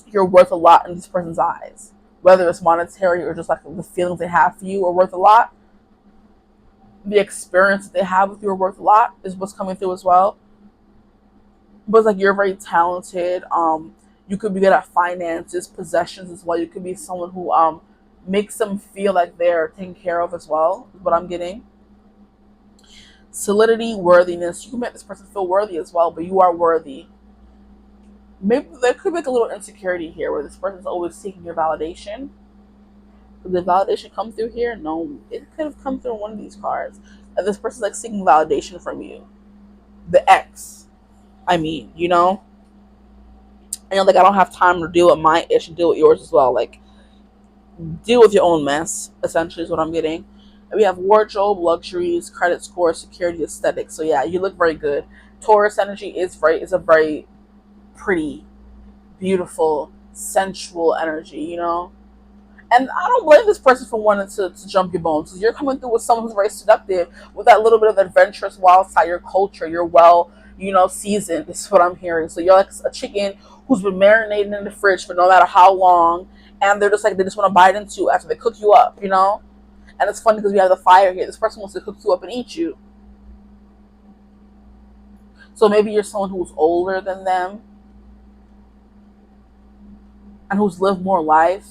You're worth a lot in this person's eyes. Whether it's monetary or just like the feelings they have for you are worth a lot. The experience that they have with you are worth a lot, is what's coming through as well. But it's like you're very talented. You could be good at finances, possessions as well. You could be someone who makes them feel like they're taken care of as well, is what I'm getting. Solidity, worthiness. You can make this person feel worthy as well, but you are worthy. Maybe there could be like a little insecurity here where this person's always seeking your validation. Did the validation come through here? No, it could have come through one of these cards. And this person's like seeking validation from you. The ex. I mean, And you're like, I don't have time to deal with my ish and deal with yours as well. Like, deal with your own mess, essentially, is what I'm getting. And we have wardrobe, luxuries, credit score, security, aesthetics. So yeah, you look very good. Taurus energy is a very pretty, beautiful, sensual energy. And I don't blame this person for wanting to jump your bones. Because you're coming through with someone who's very seductive, with that little bit of adventurous wild side, your culture. You're well, seasoned. This is what I'm hearing. So you're like a chicken who's been marinating in the fridge for no matter how long. and they're just like, they just want to bite into you after they cook you up, you know? And it's funny because we have the fire here. This person wants to cook you up and eat you. So maybe you're someone who's older than them and who's lived more life,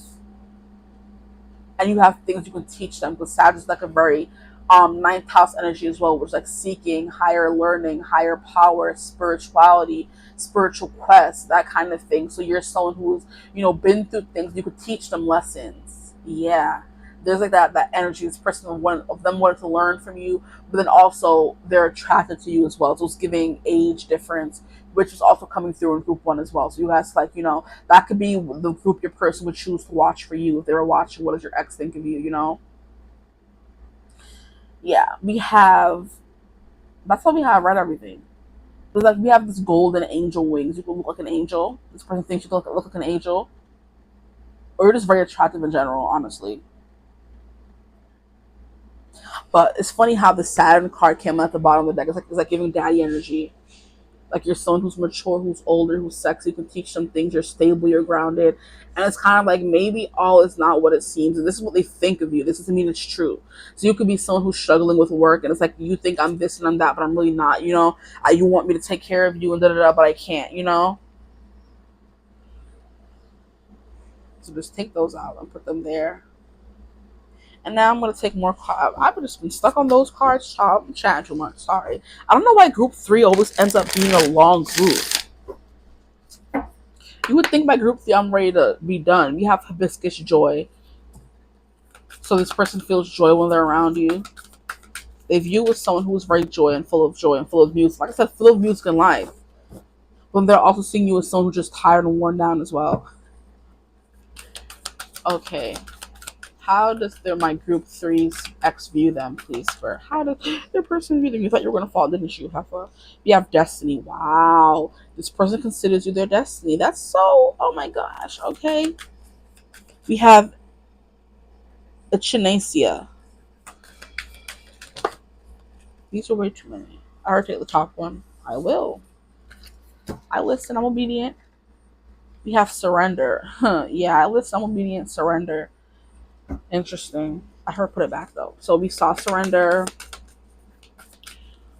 and you have things you can teach them. Because Sag is like a very ninth house energy as well, which is like seeking higher learning, higher power, spirituality, spiritual quest, that kind of thing. So you're someone who's, you know, been through things. You could teach them lessons. Yeah. There's like that energy, this person of them wanting to learn from you, but then also they're attracted to you as well. So it's giving age difference, which is also coming through in group one as well. So you guys, like, you know, that could be the group your person would choose to watch for you if they were watching what does your ex think of you, you know? Yeah, we have, that's how we have read everything. But like we have this golden angel wings. You can look like an angel. This person thinks you can look like an angel. Or you're just very attractive in general, honestly. But it's funny how the Saturn card came at the bottom of the deck. It's like giving daddy energy. Like you're someone who's mature, who's older, who's sexy, you can teach them things, you're stable, you're grounded. And it's kind of like maybe all is not what it seems. And this is what they think of you. This doesn't mean it's true. So you could be someone who's struggling with work and it's like you think I'm this and I'm that, but I'm really not, you know? You want me to take care of you and da da da, but I can't, you know? So just take those out and put them there. And now I'm gonna take more cards. I've just been stuck on those cards. I'm chatting too much. Sorry. I don't know why group three always ends up being a long group. You would think by group three I'm ready to be done. We have hibiscus joy. So this person feels joy when they're around you. They view you as someone who is very joy and full of music. Like I said, full of music and life. But they're also seeing you as someone who's just tired and worn down as well. Okay. How does my group three's ex view them, please? How does their person view them? You thought you were gonna fall, didn't you, Heffa? We have destiny. Wow. This person considers you their destiny. That's so, oh my gosh. Okay. We have Echinacea. These are way too many. I already take the top one. I will. I listen. I'm obedient. We have surrender. Huh. Yeah, I listen. I'm obedient. Surrender. Interesting. I heard put it back though. So we saw surrender.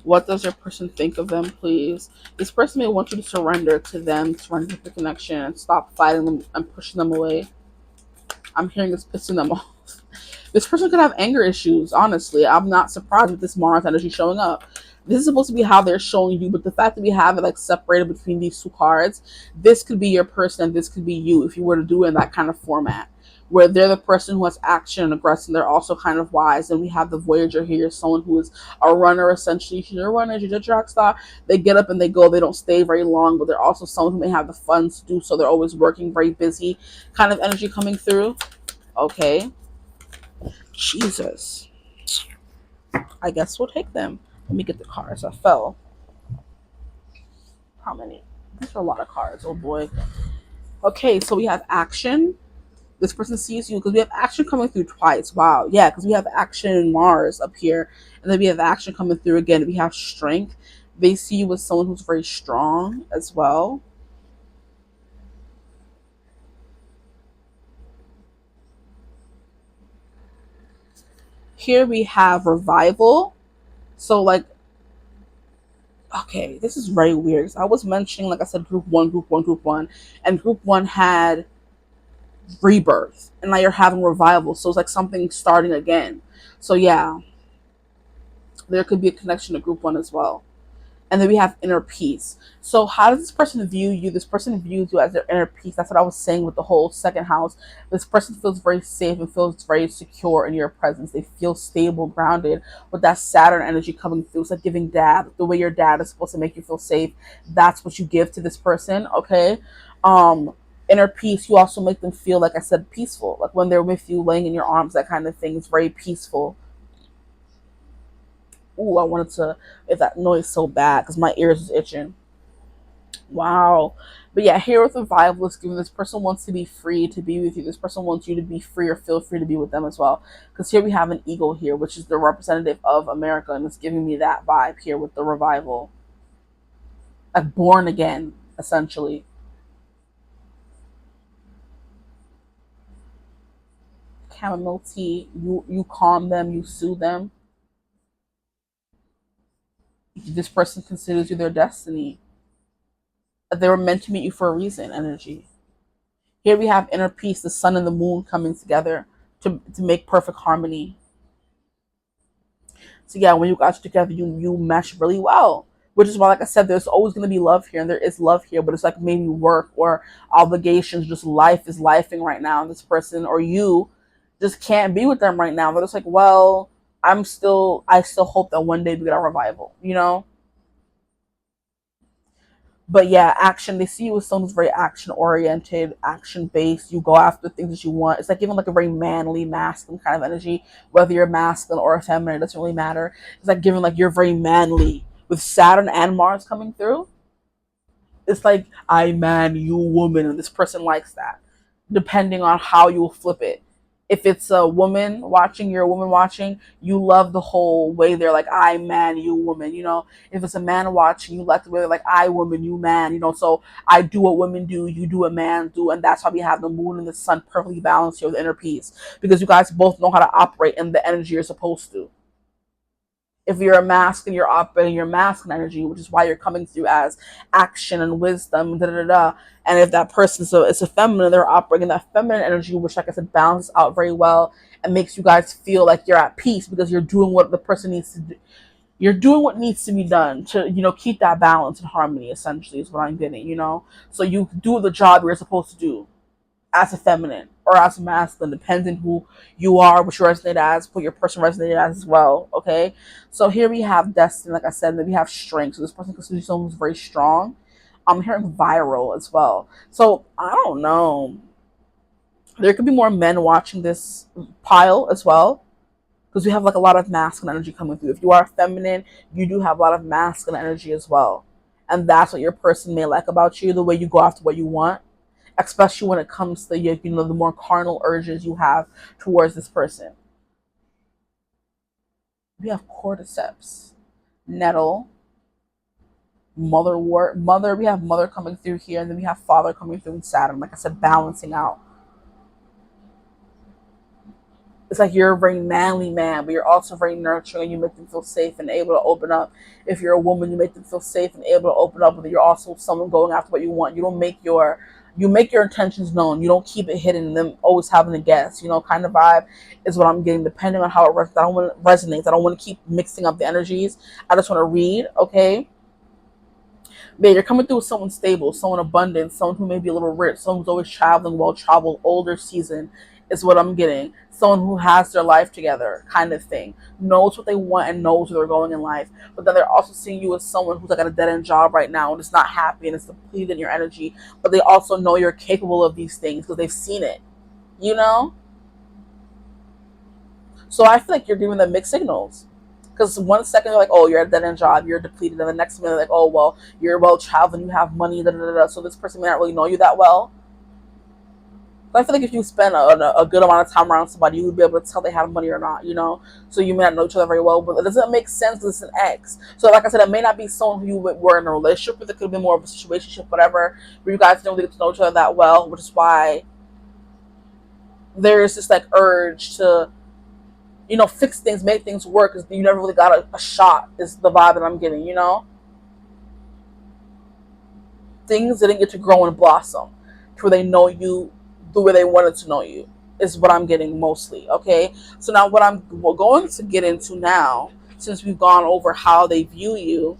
What does your person think of them, please? This person may want you to surrender to them, surrender to the connection, and stop fighting them and pushing them away. I'm hearing this pissing them off. This person could have anger issues, honestly. I'm not surprised with this Mars energy showing up. This is supposed to be how they're showing you, but the fact that we have it like separated between these two cards, this could be your person and this could be you if you were to do it in that kind of format. Where they're the person who has action and aggression, they're also kind of wise. And we have the Voyager here, someone who is a runner essentially. She's a runner, she's a track star. They get up and they go, they don't stay very long, but they're also someone who may have the funds to do so. They're always working, very busy kind of energy coming through. Okay. Jesus. I guess we'll take them. Let me get the cards. I fell. How many? These are a lot of cards. Oh boy. Okay, so we have action. This person sees you because we have action coming through twice. Wow. Yeah, because we have action in Mars up here. And then we have action coming through again. We have strength. They see you as someone who's very strong as well. Here we have revival. So like, okay, this is very weird. I was mentioning, like I said, group one, group one, group one. And group one had rebirth. And now you're having revival. So it's like something starting again. So yeah, there could be a connection to group one as well. And then we have inner peace. So how does this person view you? This person views you as their inner peace. That's what I was saying with the whole second house. This person feels very safe and feels very secure in your presence. They feel stable, grounded with that Saturn energy coming through. It's like giving dad, the way your dad is supposed to make you feel safe. That's what you give to this person, okay? Inner peace, you also make them feel, like I said, peaceful. Like when they're with you, laying in your arms, that kind of thing is very peaceful. Ooh, I wanted to make that noise so bad because my ears is itching. Wow. But yeah, here with the Revivalist, given this person wants to be free to be with you. This person wants you to be free or feel free to be with them as well. Because here we have an eagle here, which is the representative of America, and it's giving me that vibe here with the revival. Like born again, essentially. chamomile tea, you calm them, you soothe them. This person considers you their destiny. They were meant to meet you for a reason, energy. Here we have inner peace, the sun and the moon coming together to make perfect harmony. So yeah, when you guys are together, you mesh really well. Which is why, like I said, there's always gonna be love here, and there is love here, but it's like maybe work or obligations, just life is lifing right now. And this person or you just can't be with them right now. They're just like, well, I still hope that one day we get a revival, you know? But yeah, action. They see you as someone who's very action oriented, action based. You go after things that you want. It's like even like a very manly, masculine kind of energy. Whether you're masculine or feminine, it doesn't really matter. It's like giving like you're very manly with Saturn and Mars coming through. It's like I man, you woman, and this person likes that. Depending on how you flip it. If it's a woman watching, you're a woman watching, you love the whole way they're like, I man, you woman, you know. If it's a man watching, you like the way they're like, I woman, you man, you know. So I do what women do, you do what man do, and that's how we have the moon and the sun perfectly balanced here with inner peace. Because you guys both know how to operate in the energy you're supposed to. If you're a masculine, you're operating your masculine energy, which is why you're coming through as action and wisdom, da da da. And if that person is a feminine, they're operating that feminine energy, which, like I said, balances out very well and makes you guys feel like you're at peace because you're doing what the person needs to do. You're doing what needs to be done to, keep that balance and harmony. Essentially, is what I'm getting. So you do the job you're supposed to do as a feminine or as a masculine, depending who you are, what you resonate as, what your person resonated as well. Okay, so here we have destiny, like I said, and then we have strength. So this person considers someone who's very strong. I'm hearing viral as well. So I don't know. There could be more men watching this pile as well because we have like a lot of masculine energy coming through. If you are feminine, you do have a lot of masculine energy as well, and that's what your person may like about you, the way you go after what you want, especially when it comes to the more carnal urges you have towards this person. We have cordyceps, nettle, mother. We have mother coming through here, and then we have father coming through in Saturn. Like I said, balancing out. It's like you're a very manly man, but you're also very nurturing. You make them feel safe and able to open up. If you're a woman, you make them feel safe and able to open up. But you're also someone going after what you want. You make your intentions known. You don't keep it hidden and them always having to guess. Kind of vibe is what I'm getting. Depending on how it resonates, I don't want it resonates. I don't want to keep mixing up the energies. I just want to read. Okay. But you're coming through with someone stable, someone abundant, someone who may be a little rich, someone who's always traveling, well traveled, older season is what I'm getting. Someone who has their life together, kind of thing, knows what they want and knows where they're going in life. But then they're also seeing you as someone who's like at a dead end job right now and is not happy and is depleted in your energy. But they also know you're capable of these things because they've seen it. You know? So I feel like you're giving them mixed signals. Because one second they're like, oh, you're at a dead end job, you're depleted, and the next minute they're like, oh, well, you're well traveled, you have money, da da da da. So this person may not really know you that well. But I feel like if you spend a good amount of time around somebody, you would be able to tell they have money or not, So you may not know each other very well, but it doesn't make sense because it's an ex. So like I said, it may not be someone who you were in a relationship with. It could have been more of a situationship, whatever, where you guys don't really get to know each other that well, which is why there's this like urge to fix things, make things work, because you never really got a shot, is the vibe that I'm getting. Things didn't get to grow and blossom to where they know you the way they wanted to know you, is what I'm getting mostly, okay? So now what I'm going to get into now, since we've gone over how they view you,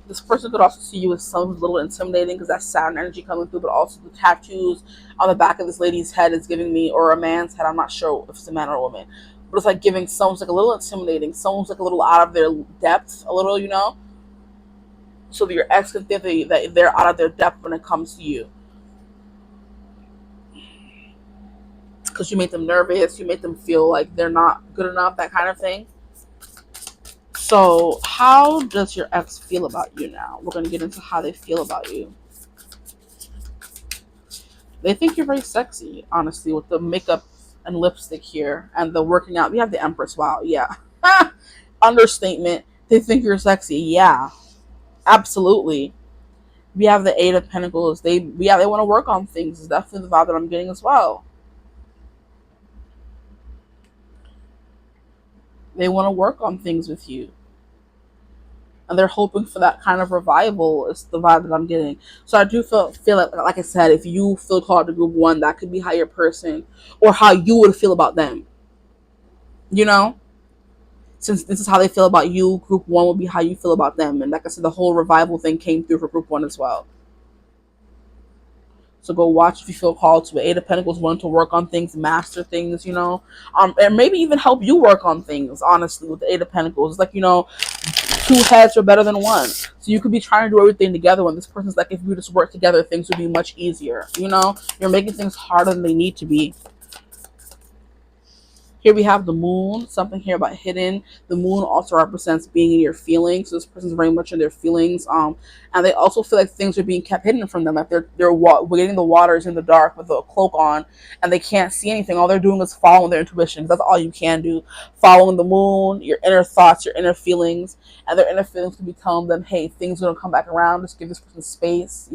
this person could also see you as someone who's a little intimidating because that's Saturn energy coming through, but also the tattoos on the back of this lady's head is giving me, or a man's head, I'm not sure if it's a man or a woman, but it's like giving someone's like a little intimidating, someone's like a little out of their depth, a little, so that your ex can think that they're out of their depth when it comes to you. Because you make them nervous, you make them feel like they're not good enough, that kind of thing. So, how does your ex feel about you now? We're going to get into how they feel about you. They think you're very sexy, honestly, with the makeup and lipstick here and the working out. We have the Empress. Wow, yeah. Understatement. They think you're sexy. Yeah, absolutely. We have the Eight of Pentacles. They want to work on things. It's definitely the vibe that I'm getting as well. They want to work on things with you. And they're hoping for that kind of revival is the vibe that I'm getting. So I do feel like I said, if you feel called to group one, that could be how your person or how you would feel about them. You know? Since this is how they feel about you, group one will be how you feel about them. And like I said, the whole revival thing came through for group one as well. So go watch if you feel called to. Eight of Pentacles, want to work on things, master things, and maybe even help you work on things. Honestly, with the Eight of Pentacles, it's like two heads are better than one. So you could be trying to do everything together when this person's like, if you just work together, things would be much easier. You're making things harder than they need to be. Here we have the moon, something here about hidden. The moon also represents being in your feelings. So this person's very much in their feelings. And they also feel like things are being kept hidden from them. Like they're wading the waters in the dark with a cloak on, and they can't see anything. All they're doing is following their intuition. That's all you can do. Following the moon, your inner thoughts, your inner feelings, and their inner feelings can be telling them, hey, things are gonna come back around. Just give this person space.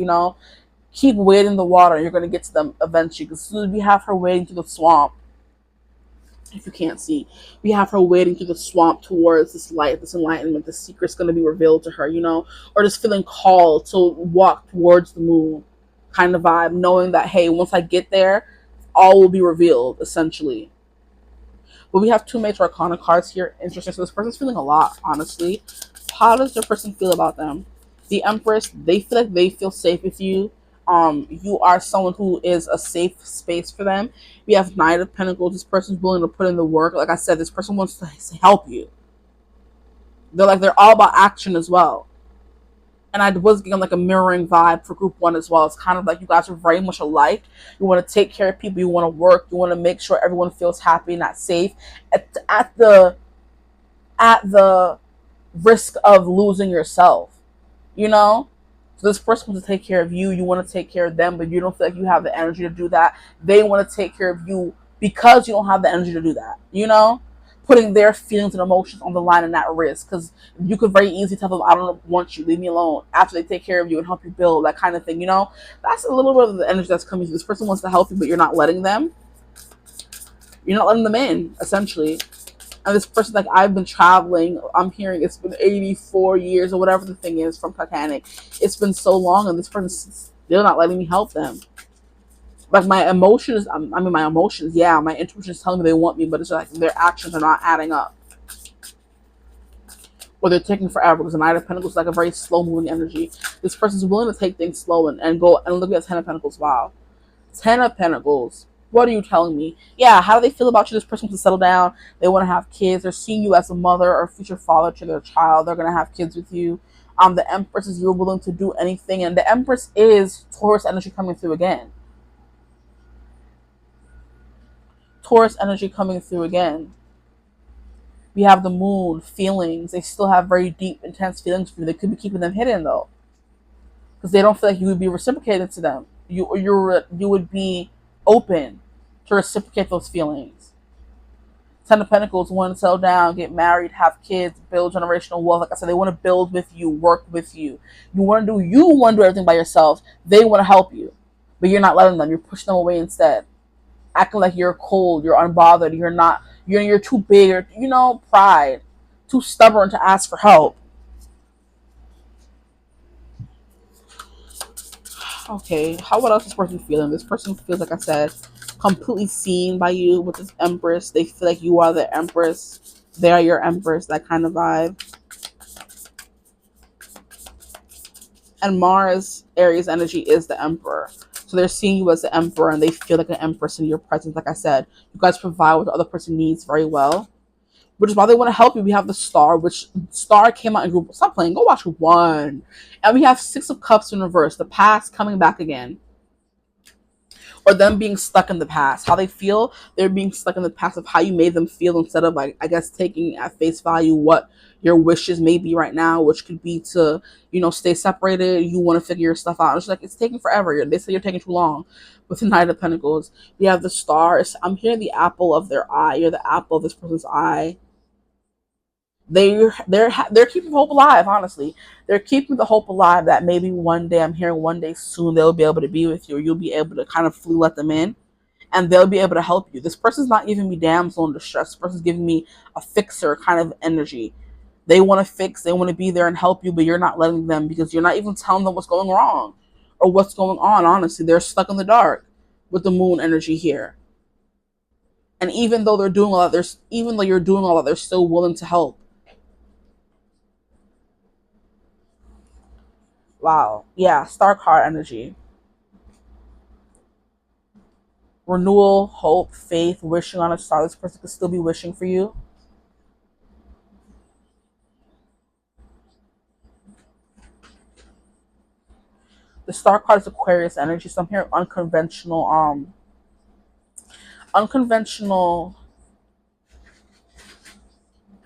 Keep wading the water. You're gonna get to them eventually. Because as soon as we have her wading through the swamp, if you can't see, we have her wading through the swamp towards this light, this enlightenment. The secret's going to be revealed to her, or just feeling called to walk towards the moon kind of vibe, knowing that, hey, once I get there, all will be revealed, essentially. But we have two major arcana cards here. Interesting. So this person's feeling a lot, honestly. How does their person feel about them? The Empress, they feel like they feel safe with you. You are someone who is a safe space for them. We have Knight of Pentacles. This person's willing to put in the work. Like I said, this person wants to help you. They're all about action as well. And I was getting like a mirroring vibe for group one as well. It's kind of like you guys are very much alike. You want to take care of people. You want to work. You want to make sure everyone feels happy and not safe at the risk of losing yourself. So this person wants to take care of you. You want to take care of them, but you don't feel like you have the energy to do that. They want to take care of you because you don't have the energy to do that. Putting their feelings and emotions on the line and at risk, because you could very easily tell them, I don't want you, leave me alone, after they take care of you and help you build, that kind of thing. That's a little bit of the energy that's coming through. This person wants to help you, but you're not letting them. You're not letting them in, essentially. And this person, like, I've been traveling, I'm hearing it's been 84 years or whatever the thing is from Titanic. It's been so long, and this person's still not letting me help them. Like, my emotions, yeah, my intuition is telling me they want me, but it's like their actions are not adding up. Or they're taking forever, because the Knight of Pentacles is like a very slow-moving energy. This person's willing to take things slow and go, and look at Ten of Pentacles, wow. Ten of Pentacles. What are you telling me? Yeah, how do they feel about you? This person wants to settle down. They want to have kids. They're seeing you as a mother or future father to their child. They're going to have kids with you. The Empress is you're willing to do anything. And the Empress is Taurus energy coming through again. Taurus energy coming through again. We have the Moon, feelings. They still have very deep, intense feelings for you. They could be keeping them hidden, though. Because they don't feel like you would be reciprocated to them. You would be open to reciprocate those feelings. Ten of Pentacles want to settle down, get married, have kids, build generational wealth. Like I said, they want to build with you, work with you. You want to do everything by yourself. They want to help you, but you're not letting them. You're pushing them away instead, acting like you're cold, you're unbothered, you're too big, or pride, too stubborn to ask for help. Okay, what else is this person feeling? This person feels, like I said, completely seen by you with this Empress. They feel like you are the Empress. They are your Empress, that kind of vibe. And Mars, Aries energy, is the Emperor. So they're seeing you as the Emperor, and they feel like an Empress in your presence. Like I said, you guys provide what the other person needs very well, which is why they want to help you. We have the Star, which Star came out in group. Stop playing. Go watch one. And we have Six of Cups in reverse. The past coming back again. Or them being stuck in the past. How they feel, they're being stuck in the past of how you made them feel, instead of, like, I guess, taking at face value what your wishes may be right now, which could be to, stay separated. You want to figure your stuff out. It's like, it's taking forever. They say you're taking too long. With the Knight of Pentacles, we have the Star. I'm hearing the apple of their eye. You're the apple of this person's eye. They're keeping hope alive. Honestly, they're keeping the hope alive that maybe one day, I'm hearing one day soon, they'll be able to be with you, or you'll be able to kind of fully let them in, and they'll be able to help you. This person's not giving me damsel in distress. This person's giving me a fixer kind of energy. They want to fix, they want to be there and help you, but you're not letting them because you're not even telling them what's going wrong or what's going on. Honestly, they're stuck in the dark with the moon energy here. And even though they're doing all that, even though you're doing all that, they're still willing to help. Wow. Yeah, star card energy. Renewal, hope, faith, wishing on a star. This person could still be wishing for you. The star card is Aquarius energy. So I'm hearing unconventional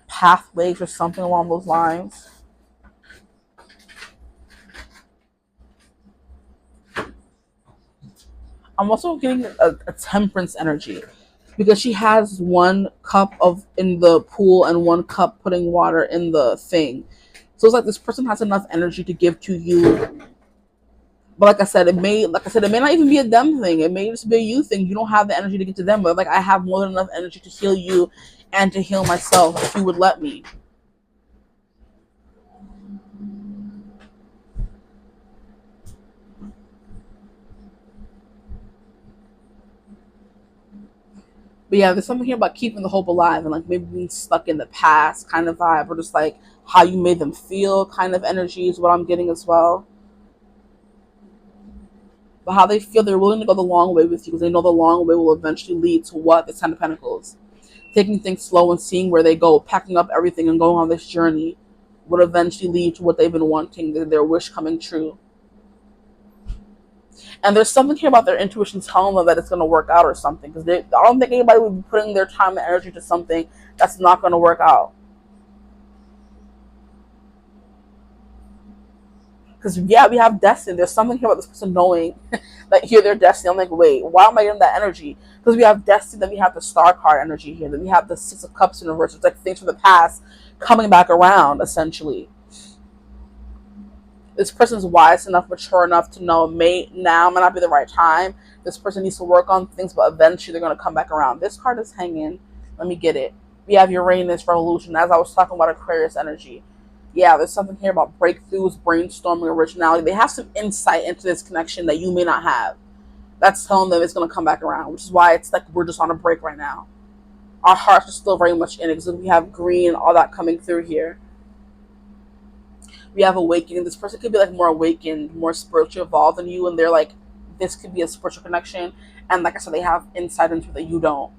pathways or something along those lines. I'm also getting a temperance energy because she has one cup of in the pool and one cup putting water in the thing. So it's like this person has enough energy to give to you. But like I said, it may not even be a them thing. It may just be a you thing. You don't have the energy to get to them, but like I have more than enough energy to heal you and to heal myself if you would let me. But yeah, there's something here about keeping the hope alive and like maybe being stuck in the past kind of vibe, or just like how you made them feel kind of energy is what I'm getting as well. But how they feel they're willing to go the long way with you because they know the long way will eventually lead to what? The Ten of Pentacles. Taking things slow and seeing where they go, packing up everything and going on this journey would eventually lead to what they've been wanting, their wish coming true. And there's something here about their intuition telling them that it's going to work out or something. Because I don't think anybody would be putting their time and energy to something that's not going to work out. Because yeah, we have destiny. There's something here about this person knowing that here they're destiny. I'm like, wait, why am I getting that energy? Because we have destiny, then we have the star card energy here, then we have the Six of Cups in reverse. It's like things from the past coming back around, essentially. This person's wise enough, mature enough to know now may not be the right time. This person needs to work on things, but eventually they're going to come back around. This card is hanging. Let me get it. We have Uranus revolution, as I was talking about Aquarius energy. Yeah, there's something here about breakthroughs, brainstorming, originality. They have some insight into this connection that you may not have. That's telling them it's going to come back around, which is why it's like we're just on a break right now. Our hearts are still very much in it because we have green, all that coming through here. We have awakening. This person could be like more awakened, more spiritually evolved than you, and they're like, this could be a spiritual connection. And like I said, they have insight into it that you don't.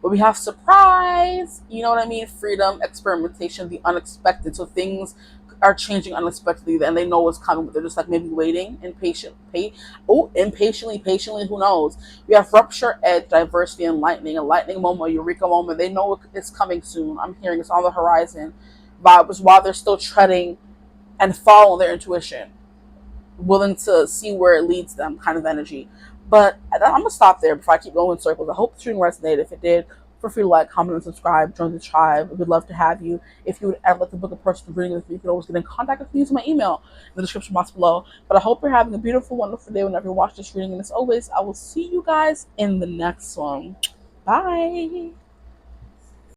But we have surprise, you know what I mean? Freedom, experimentation, the unexpected. So things are changing unexpectedly, and they know what's coming, but they're just like maybe waiting, impatiently, patiently. Who knows? We have rupture, edge, diversity, and lightning, a lightning moment, a eureka moment. They know it's coming soon. I'm hearing it's on the horizon. While they're still treading and following their intuition, willing to see where it leads them, kind of energy. But I'm gonna stop there before I keep going in circles. I hope the stream resonated. If it did, feel free to like, comment, and subscribe. Join the tribe. We'd love to have you. If you would ever like to book a personal reading with me, you can always get in contact with me using my email in the description box below. But I hope you're having a beautiful, wonderful day whenever you watch this reading. And as always, I will see you guys in the next one. Bye.